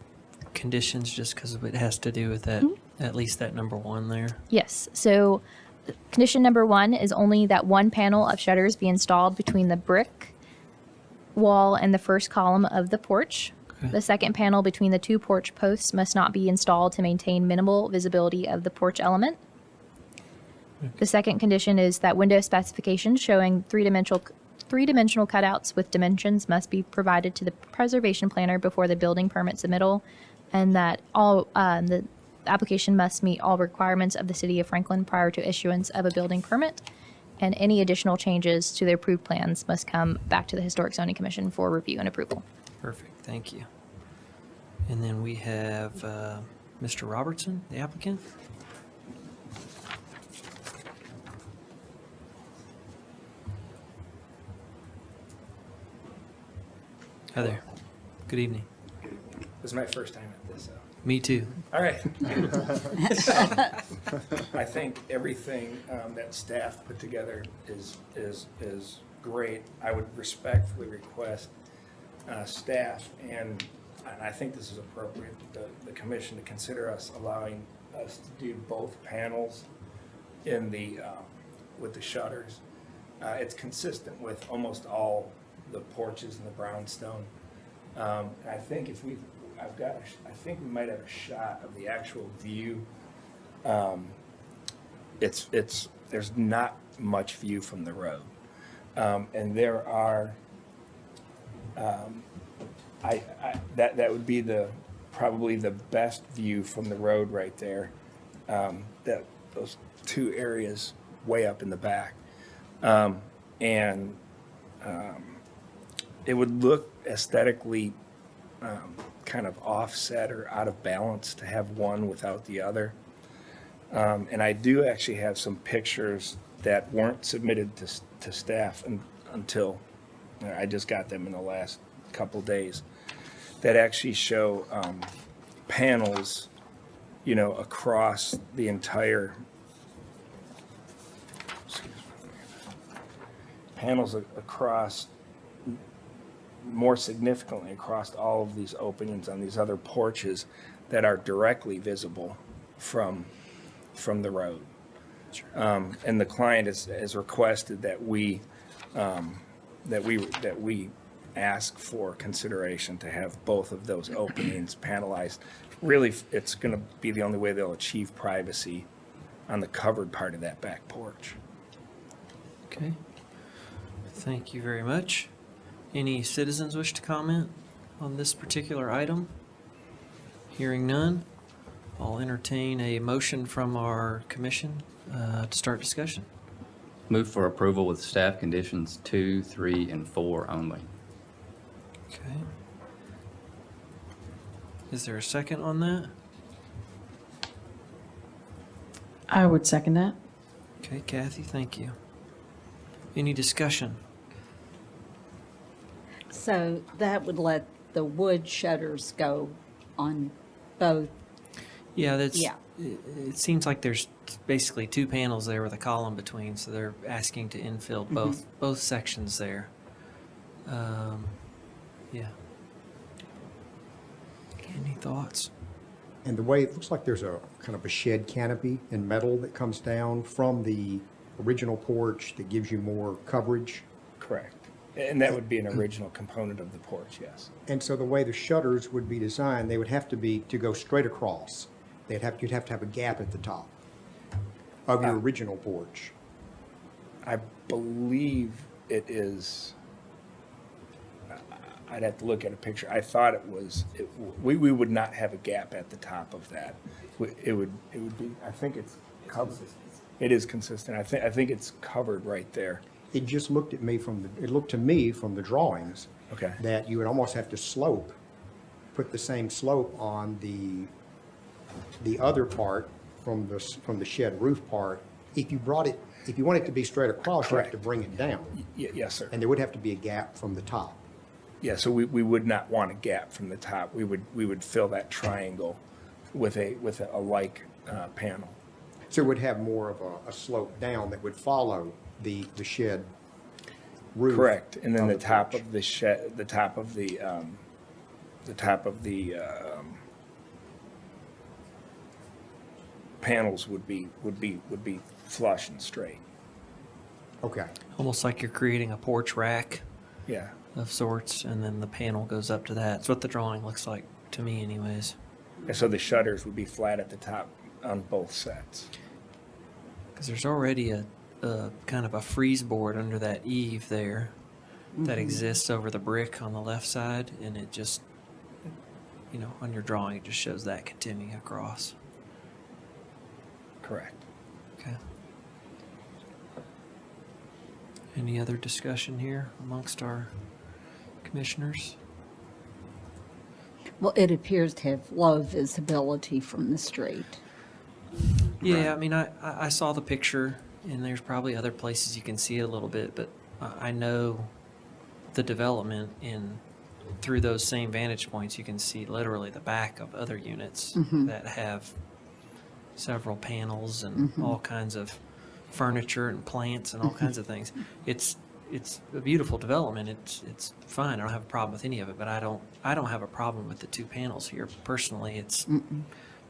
conditions, just because it has to do with that, at least that number 1 there? Yes. So condition number 1 is only that 1 panel of shutters be installed between the brick wall and the first column of the porch. Okay. The second panel between the 2 porch posts must not be installed to maintain minimal visibility of the porch element. Okay. The second condition is that window specifications showing three-dimensional cutouts with dimensions must be provided to the preservation planner before the building permit submittal, and that all the application must meet all requirements of the City of Franklin prior to issuance of a building permit, and any additional changes to the approved plans must come back to the Historic Zoning Commission for review and approval. Perfect, thank you. And then we have Mr. Robertson, the applicant. Hi there. Good evening. This is my first time at this. Me too. All right. I think everything that staff put together is great. I would respectfully request staff, and I think this is appropriate, the commission to consider us allowing us to do both panels in the with the shutters. It's consistent with almost all the porches in the brownstone. I think if I think we might have a shot of the actual view there's not much view from the road. And there are, that would be probably the best view from the road right there. Those two areas way up in the back. It would look aesthetically kind of offset or out of balance to have one without the other. And I do actually have some pictures that weren't submitted to staff until I just got them in the last couple days that actually show panels, across the entire, across, more significantly across all of these openings on these other porches that are directly visible from the road. And the client has requested that we ask for consideration to have both of those openings panelized. Really, it's going to be the only way they'll achieve privacy on the covered part of that back porch. Okay. Thank you very much. Any citizens wish to comment on this particular item? Hearing none, I'll entertain a motion from our commission to start discussion. Move for approval with staff conditions 2, 3, and 4 only. Okay. Is there a second on that? I would second that. Okay, Kathy, thank you. Any discussion? So that would let the wood shutters go on both. Yeah, that's, Yeah. it seems like there's basically two panels there with a column between, so they're asking to infill both sections there. Yeah. Any thoughts? And the way, it looks like there's a kind of a shed canopy in metal that comes down from the original porch that gives you more coverage. Correct. And that would be an original component of the porch, yes. And so the way the shutters would be designed, they would have to be, to go straight across. You'd have to have a gap at the top of your original porch. I believe it is, I'd have to look at a picture. I thought it was, we would not have a gap at the top of that. It would be, I think it's covered. It is consistent. I think it's covered right there. It just looked at me it looked to me from the drawings Okay. that you would almost have to slope, put the same slope on the other part from the shed roof part. If you want it to be straight across, you have to Correct. bring it down. Yes, sir. And there would have to be a gap from the top. Yeah, so we would not want a gap from the top. We would fill that triangle with a like panel. So it would have more of a slope down that would follow the shed roof. Correct. And then of the the top porch. of the shed, the top of the panels would be flush and straight. Okay. Almost like you're creating a porch rack Yeah. of sorts, and then the panel goes up to that. That's what the drawing looks like to me anyways. And so the shutters would be flat at the top on both sets. Because there's already a kind of a freeze board under that eave there that exists over the brick on the left side, and it just, on your drawing, it just shows that continuing across. Correct. Okay. Any other discussion here amongst our commissioners? Well, it appears to have low visibility from the street. Yeah, I mean, I saw the picture, and there's probably other places you can see it a little bit, but I know the development through those same vantage points, you can see literally the back of other units that have several panels and all kinds of furniture and plants and all kinds of things. It's a beautiful development. It's fine. I don't have a problem with any of it, but I don't have a problem with the two panels here. Personally,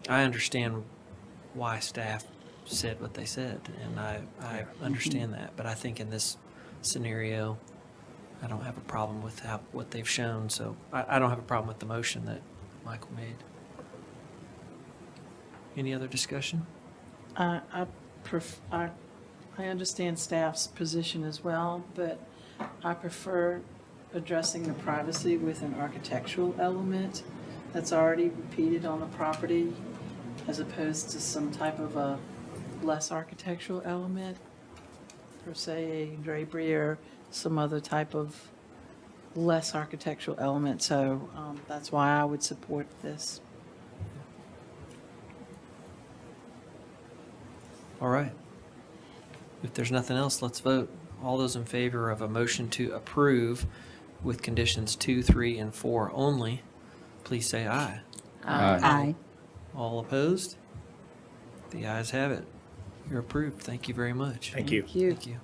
I understand why staff said what they said, and I understand that. But I think in this scenario, I don't have a problem with what they've shown. So I don't have a problem with the motion that Michael made. Any other discussion? I I understand staff's position as well, but I prefer addressing the privacy with an architectural element that's already repeated on the property as opposed to some type of a less architectural element, per se, a drapery or some other type of less architectural element. So that's why I would support this. All right. If there's nothing else, let's vote. All those in favor of a motion to approve with conditions 2, 3, and 4 only, please say aye. Aye. All opposed? The ayes have it. You're approved. Thank you very much. Thank you. Thank you.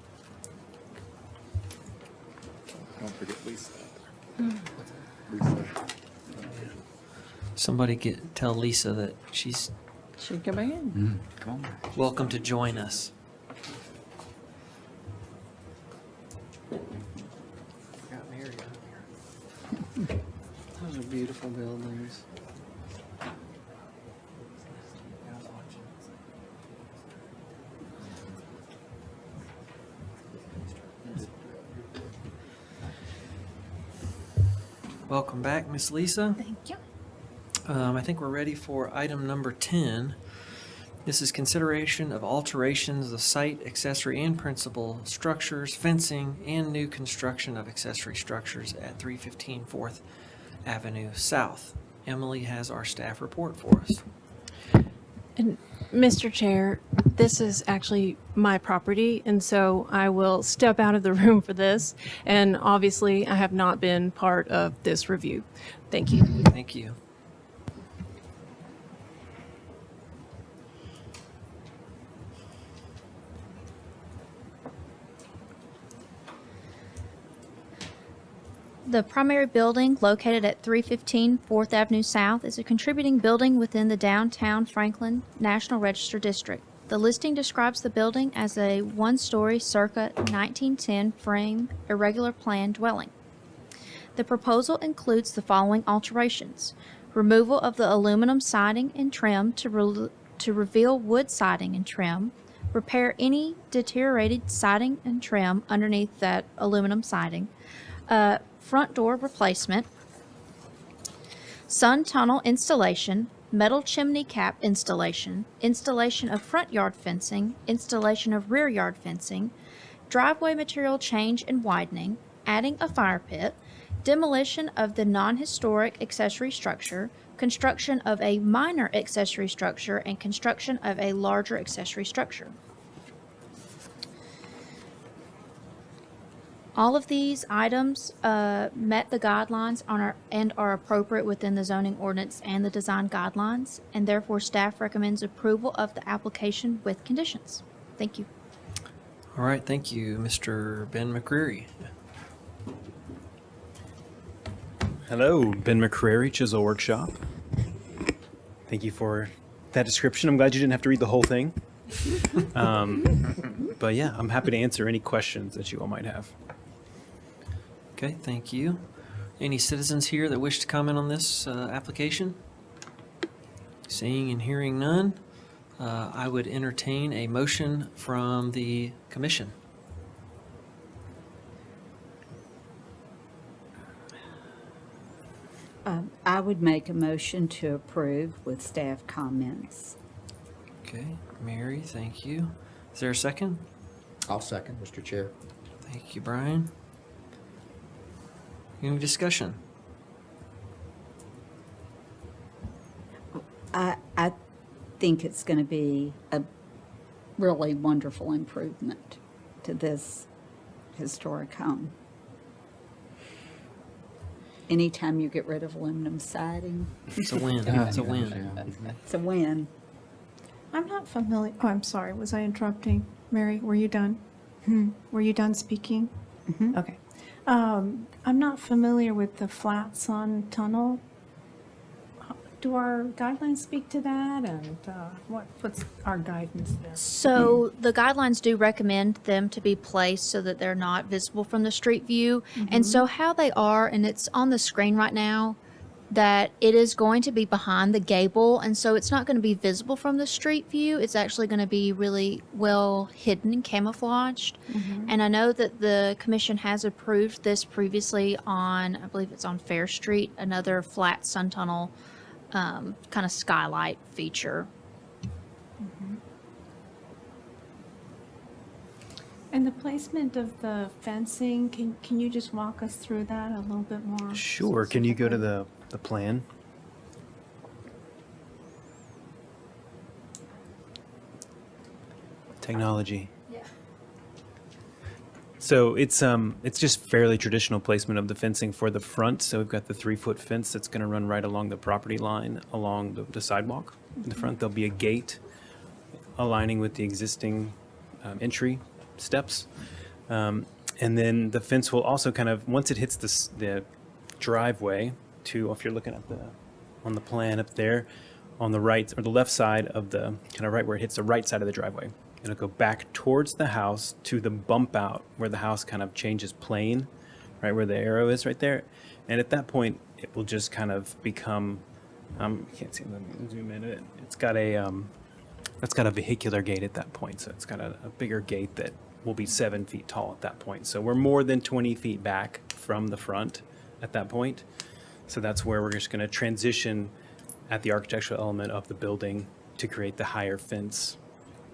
Don't forget Lisa. Somebody tell Lisa that she's Should come in. Come on. welcome to join us. Those are beautiful buildings. Welcome back, Miss Lisa. Thank you. I think we're ready for item number 10. This is consideration of alterations of site, accessory, and principal structures, fencing, and new construction of accessory structures at 315 4th Avenue South. Emily has our staff report for us. And Mr. Chair, this is actually my property, and so I will step out of the room for this. And obviously, I have not been part of this review. Thank you. Thank you. The primary building located at 315 4th Avenue South is a contributing building within the downtown Franklin National Register District. The listing describes the building as a one-story circa 1910 frame irregular plan dwelling. The proposal includes the following alterations: removal of the aluminum siding and trim to reveal wood siding and trim, repair any deteriorated siding and trim underneath that aluminum siding, front door replacement, sun tunnel installation, metal chimney cap installation, installation of front yard fencing, installation of rear yard fencing, driveway material change and widening, adding a fire pit, demolition of the non-historic accessory structure, construction of a minor accessory structure, and construction of a larger accessory structure. All of these items met the guidelines and are appropriate within the zoning ordinance and the design guidelines, and therefore staff recommends approval of the application with conditions. Thank you. All right, thank you, Mr. Ben McCreary. Hello, Ben McCreary, Chisel Workshop. Thank you for that description. I'm glad you didn't have to read the whole thing. But yeah, I'm happy to answer any questions that you all might have. Okay, thank you. Any citizens here that wish to comment on this application? Seeing and hearing none, I would entertain a motion from the commission. I would make a motion to approve with staff comments. Okay, Mary, thank you. Is there a second? I'll second, Mr. Chair. Thank you, Brian. Any discussion? I think it's going to be a really wonderful improvement to this historic home. Anytime you get rid of aluminum siding, It's a win. It's a win. it's a win. I'm not familiar, oh, I'm sorry, was I interrupting? Mary, were you done? Were you done speaking? Okay. I'm not familiar with the flat sun tunnel. Do our guidelines speak to that, and what's our guidance there? So the guidelines do recommend them to be placed so that they're not visible from the street view. And so how they are, and it's on the screen right now, that it is going to be behind the gable, and so it's not going to be visible from the street view. It's actually going to be really well hidden and camouflaged. And I know that the commission has approved this previously on, I believe it's on Fair Street, another flat sun tunnel kind of skylight feature. And the placement of the fencing, can you just walk us through that a little bit more? Sure. Can you go to the plan? Technology. Yeah. So it's just fairly traditional placement of the fencing for the front. So we've got the 3-foot fence that's going to run right along the property line, along the sidewalk. In the front, there'll be a gate aligning with the existing entry steps. And then the fence will also kind of, once it hits the driveway to, if you're looking at on the plan up there, on the right or the left side of the, kind of right where it hits the right side of the driveway. It'll go back towards the house to the bump out where the house kind of changes plane, right where the arrow is right there. And at that point, it will just kind of become, can't see, let me zoom in. It's got a vehicular gate at that point. So it's got a bigger gate that will be 7 feet tall at that point. So we're more than 20 feet back from the front at that point. So that's where we're just going to transition at the architectural element of the building to create the higher fence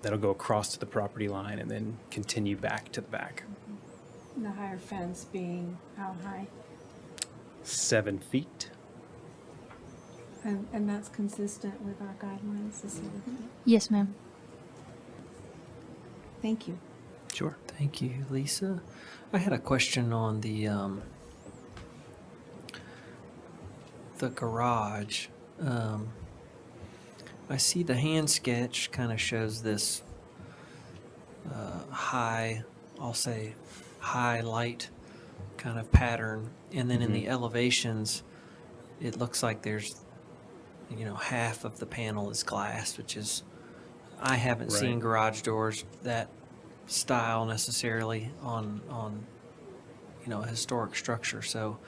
that'll go across to the property line and then continue back to the back. The higher fence being how high? 7 feet. And that's consistent with our guidelines, is it? Yes, ma'am. Thank you. Sure. Thank you, Lisa. I had a question on the garage. I see the hand sketch kind of shows this high, I'll say high light kind of pattern. And then in the elevations, it looks like there's, half of the panel is glass, which is, I haven't seen garage doors that style necessarily on a historic structure. So,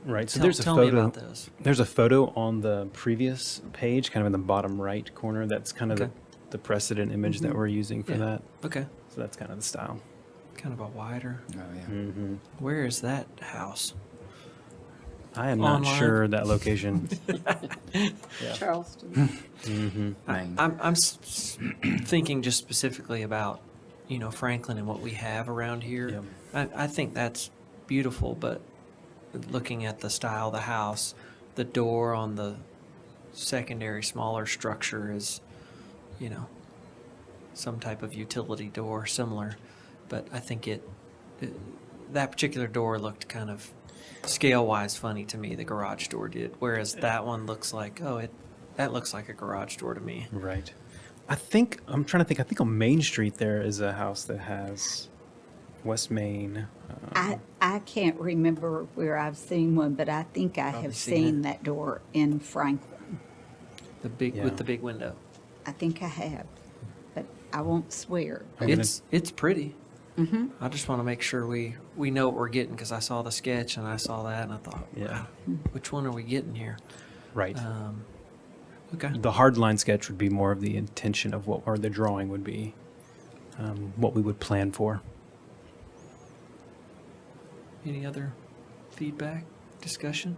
Right. So tell me about those. There's a photo on the previous page, kind of in the bottom right corner. That's kind of the precedent image that we're using for that. Okay. So that's kind of the style. Kind of a wider. Oh, yeah. Mm-hmm. Where is that house? I am not Online? sure that location. Charleston. Mm-hmm. I'm thinking just specifically about, Franklin and what we have around here. Yep. I think that's beautiful, but looking at the style of the house, the door on the secondary smaller structure is, some type of utility door similar. But I think that particular door looked kind of scale-wise funny to me, the garage door did. Whereas that one looks like, that looks like a garage door to me. Right. I'm trying to think. I think on Main Street there is a house that has West Main. I can't remember where I've seen one, but I think I have seen that door in Franklin. With the big window. I think I have, but I won't swear. It's pretty. Mm-hmm. I just want to make sure we know what we're getting, because I saw the sketch and I saw that and I thought, wow, which one are we getting here? Right. Okay. The hard line sketch would be more of the intention of or the drawing would be what we would plan for. Any other feedback, discussion?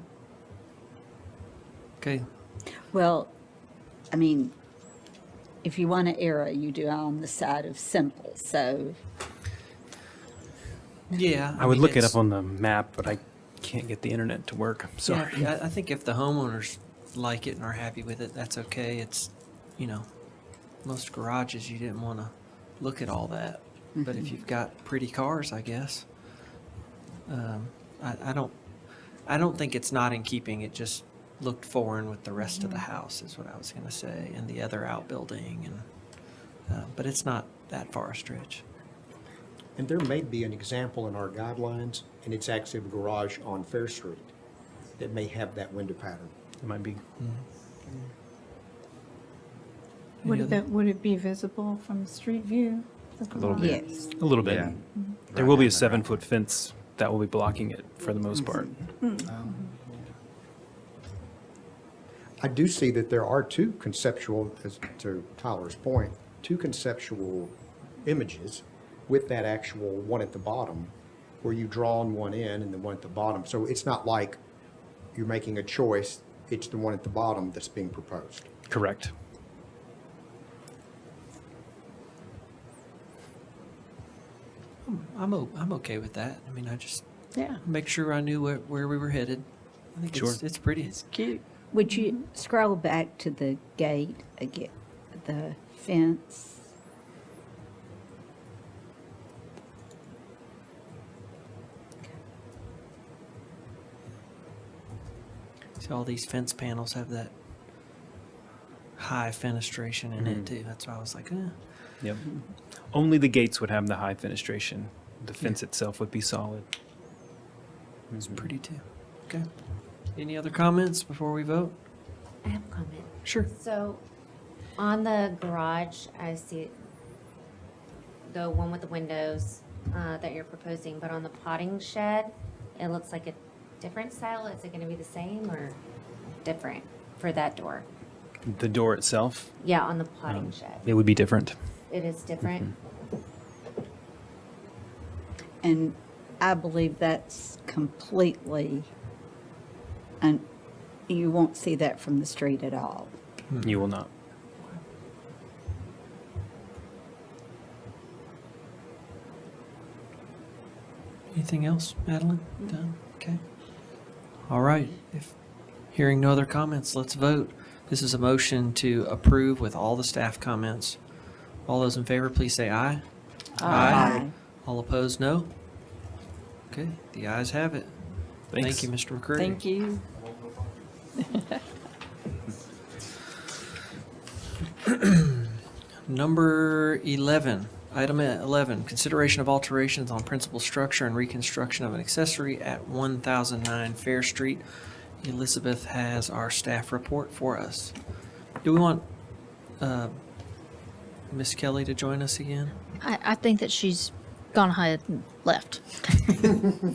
Okay. Well, I mean, if you want an arrow, you do on the side of simple, so. Yeah. I would mean, look it up on the map, but I can't get the internet to work. I'm sorry. Yeah, I think if the homeowners like it and are happy with it, that's okay. It's, most garages, you didn't want to look at all that. But if you've got pretty cars, I guess. I don't think it's not in keeping. It just looked foreign with the rest of the house, is what I was going to say, and the other outbuilding. But it's not that far a stretch. And there may be an example in our guidelines, and it's actually the garage on Fair Street that may have that window pattern. It might be. Would it be visible from the street view? A little bit. Yes. A little bit. Yeah. There will be a 7-foot fence that will be blocking it for the most part. I do see that there are two conceptual, as to Tyler's point, two conceptual images with that actual one at the bottom, where you draw on one end and the one at the bottom. So it's not like you're making a choice, it's the one at the bottom that's being proposed. Correct. I'm okay with that. I mean, I just Yeah. make sure I knew where we were headed. I think Sure. it's pretty. It's cute. Would you scroll back to the gate again, the fence? See, all these fence panels have that high fenestration in it too. That's why I was like, Yep. Only the gates would have the high fenestration. The fence itself would be solid. it's pretty too. Okay. Any other comments before we vote? I have a comment. Sure. So, on the garage, I see the one with the windows that you're proposing, but on the potting shed, it looks like a different style. Is it going to be the same or different for that door? The door itself, Yeah, on the potting shed. it would be different. It is different. And I believe that's completely, and you won't see that from the street at all. You will not. Anything else, Madeline? Done? Okay. All right. If hearing no other comments, let's vote. This is a motion to approve with all the staff comments. All those in favor, please say aye. Aye. All opposed, no. Okay, the ayes have it. Thanks. Thank you, Mr. McCreary. Thank you. Number 11, item 11, consideration of alterations on principal structure and reconstruction of an accessory at 1009 Fair Street. Elizabeth has our staff report for us. Do we want Miss Kelly to join us again? I think that she's gone ahead and left.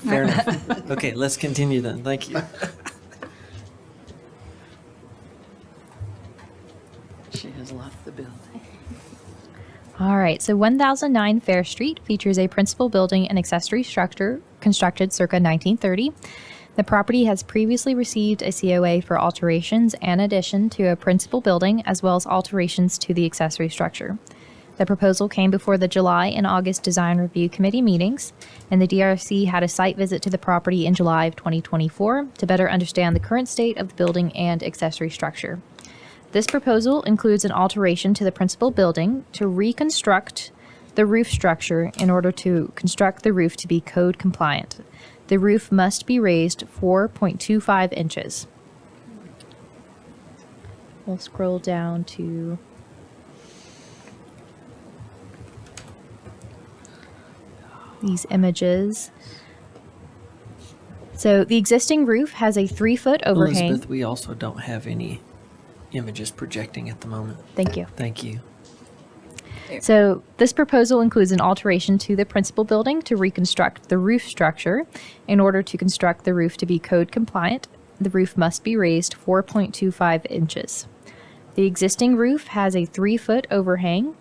Fair enough. Okay, let's continue then. Thank you. She has left the building. All right, so 1009 Fair Street features a principal building and accessory structure constructed circa 1930. The property has previously received a COA for alterations and addition to a principal building, as well as alterations to the accessory structure. The proposal came before the July and August Design Review Committee meetings, and the DRC had a site visit to the property in July of 2024 to better understand the current state of the building and accessory structure. This proposal includes an alteration to the principal building to reconstruct the roof structure in order to construct the roof to be code compliant. The roof must be raised 4.25 inches. We'll scroll down to these images. So the existing roof has a 3-foot overhang. Elizabeth, we also don't have any images projecting at the moment. Thank you. Thank you. So this proposal includes an alteration to the principal building to reconstruct the roof structure. In order to construct the roof to be code compliant, the roof must be raised 4.25 inches. The existing roof has a 3-foot overhang,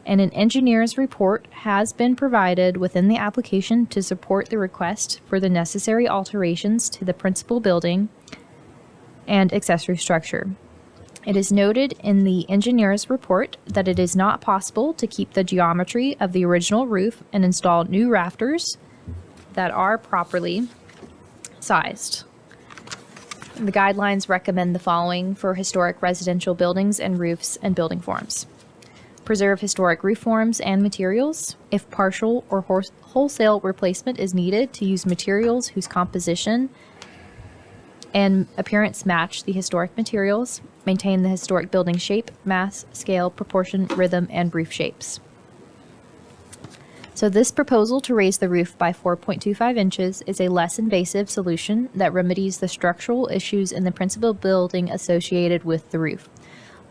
and an engineer's report has been provided within the application to support the request for the necessary alterations to the principal building and accessory structure. It is noted in the engineer's report that it is not possible to keep the geometry of the original roof and install new rafters that are properly sized. The guidelines recommend the following for historic residential buildings and roofs and building forms. Preserve historic roof forms and materials. If partial or wholesale replacement is needed, to use materials whose composition and appearance match the historic materials. Maintain the historic building shape, mass, scale, proportion, rhythm, and roof shapes. So this proposal to raise the roof by 4.25 inches is a less invasive solution that remedies the structural issues in the principal building associated with the roof.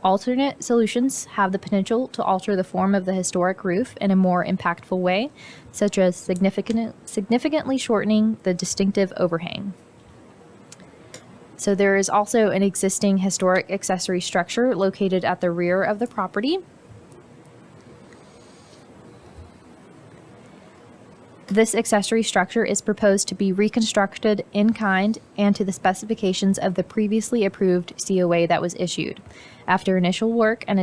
Alternate solutions have the potential to alter the form of the historic roof in a more impactful way, such as significantly shortening the distinctive overhang. So there is also an existing historic accessory structure located at the rear of the property. This accessory structure is proposed to be reconstructed in kind and to the specifications of the previously approved COA that was issued. After initial work and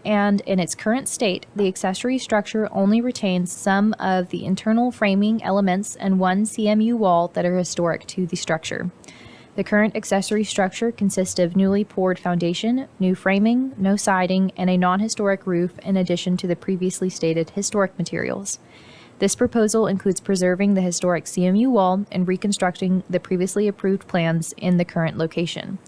in its current state, the accessory structure only retains some of the internal framing elements and one CMU wall that are historic to the structure. The current accessory structure consists of newly poured foundation, new framing, no siding, and a non-historic roof in addition to the previously stated historic materials. This proposal includes preserving the historic CMU wall and reconstructing the previously approved plans in the current location.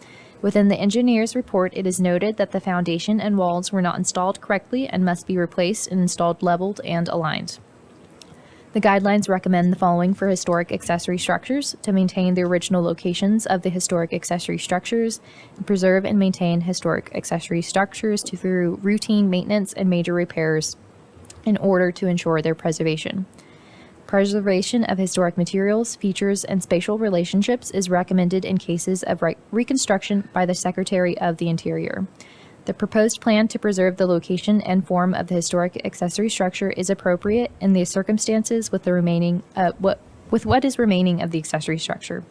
Within the engineer's report, it is noted that the foundation and walls were not installed correctly and must be replaced and installed leveled and aligned. The guidelines recommend the following for historic accessory structures: to maintain the original locations of the historic accessory structures, and preserve and maintain historic accessory structures through routine maintenance and major repairs in order to ensure their preservation. Preservation of historic materials, features, and spatial relationships is recommended in cases of reconstruction by the Secretary of the Interior. The proposed plan to preserve the location and form of the historic accessory structure is appropriate in the circumstances with what is remaining of the accessory structure.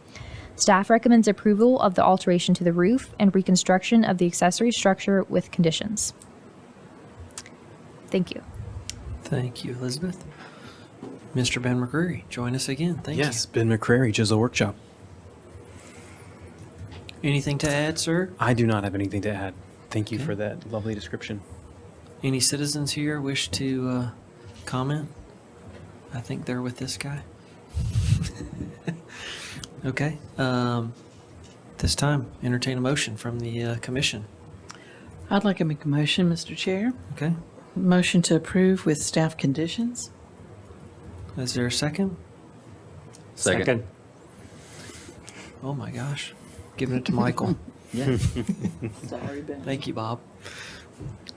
Staff recommends approval of the alteration to the roof and reconstruction of the accessory structure with conditions. Thank you. Thank you, Elizabeth. Mr. Ben McCreary, join us again. Thank Yes, Ben McCrary, Chisel Workshop. you. Anything to add, sir? I do not have anything to add. Thank you Okay. for that lovely description. Any citizens here wish to comment? I think they're with this guy. Okay. This time, entertain a motion from the commission. I'd like to make a motion, Mr. Chair. Okay. Motion to approve with staff conditions. Is there a second? Second. Oh my gosh. Giving it to Michael. Yeah. Sorry, Ben. Thank you, Bob.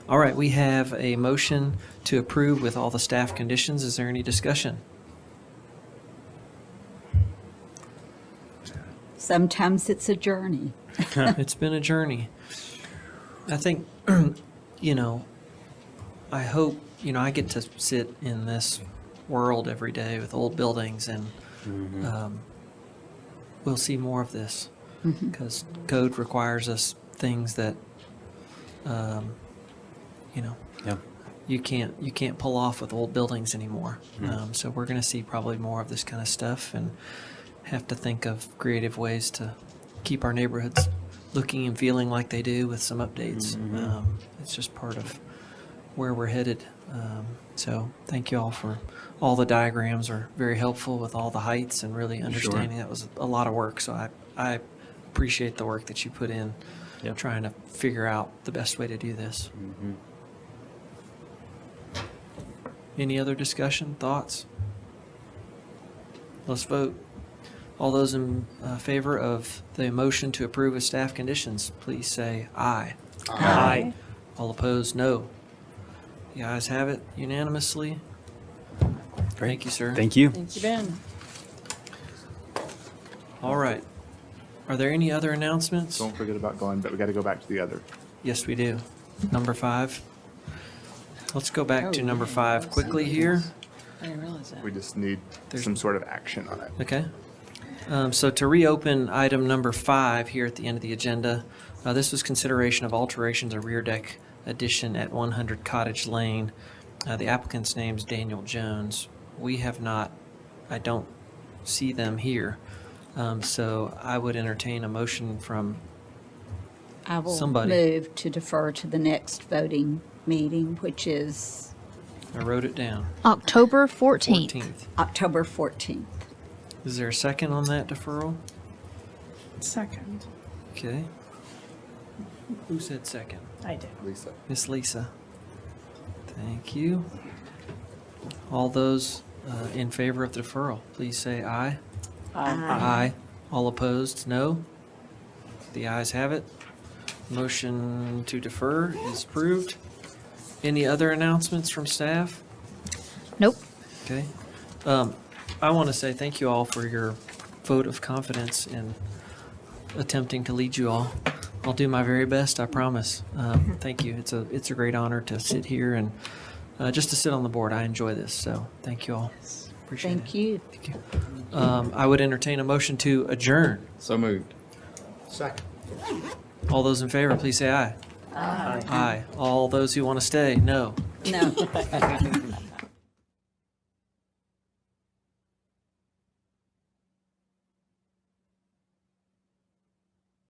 All right, we have a motion to approve with all the staff conditions. Is there any discussion? Sometimes it's a journey. It's been a journey. I think, I hope, I get to sit in this world every day with old buildings, and we'll see more of this because code requires us things that, Yeah. you can't pull off with old buildings anymore. So we're going to see probably more of this kind of stuff, and have to think of creative ways to keep our neighborhoods looking and feeling like they do with some updates. It's just part of where we're headed. So thank you all for all the diagrams are very helpful with all the heights and really understanding. That was a lot of work. So I appreciate the work that you put in trying to figure out the best way to do this. Any other discussion, thoughts? Let's vote. All those in favor of the motion to approve with staff conditions, please say aye. Aye. All opposed, no. The ayes have it unanimously. Thank you, sir. Thank you. Thank you, Ben. All right. Are there any other announcements? Don't forget about going, but we got to go back to the other. Yes, we do. Number 5. Let's go back to number 5 quickly here. I didn't realize that. We just need some sort of action on it. Okay. So to reopen item number 5 here at the end of the agenda, this was consideration of alterations of rear deck addition at 100 Cottage Lane. The applicant's name's Daniel Jones. We have not, I don't see them here. So I would entertain a motion from I will somebody. move to defer to the next voting meeting, which is I wrote it down. October 14th. 14th. October 14th. Is there a second on that deferral? Second. Okay. Who said second? I did. Lisa. Miss Lisa. Thank you. All those in favor of the deferral, please say aye. Aye. All opposed, no. The ayes have it. Motion to defer is approved. Any other announcements from staff? Nope. Okay. I want to say thank you all for your vote of confidence in attempting to lead you all. I'll do my very best, I promise. Thank you. It's a great honor to sit here and just to sit on the board. I enjoy this, so thank you all. Appreciate it. Thank you. I would entertain a motion to adjourn. So moved. Second. All those in favor, please say aye. Aye. All those who want to stay, no. No.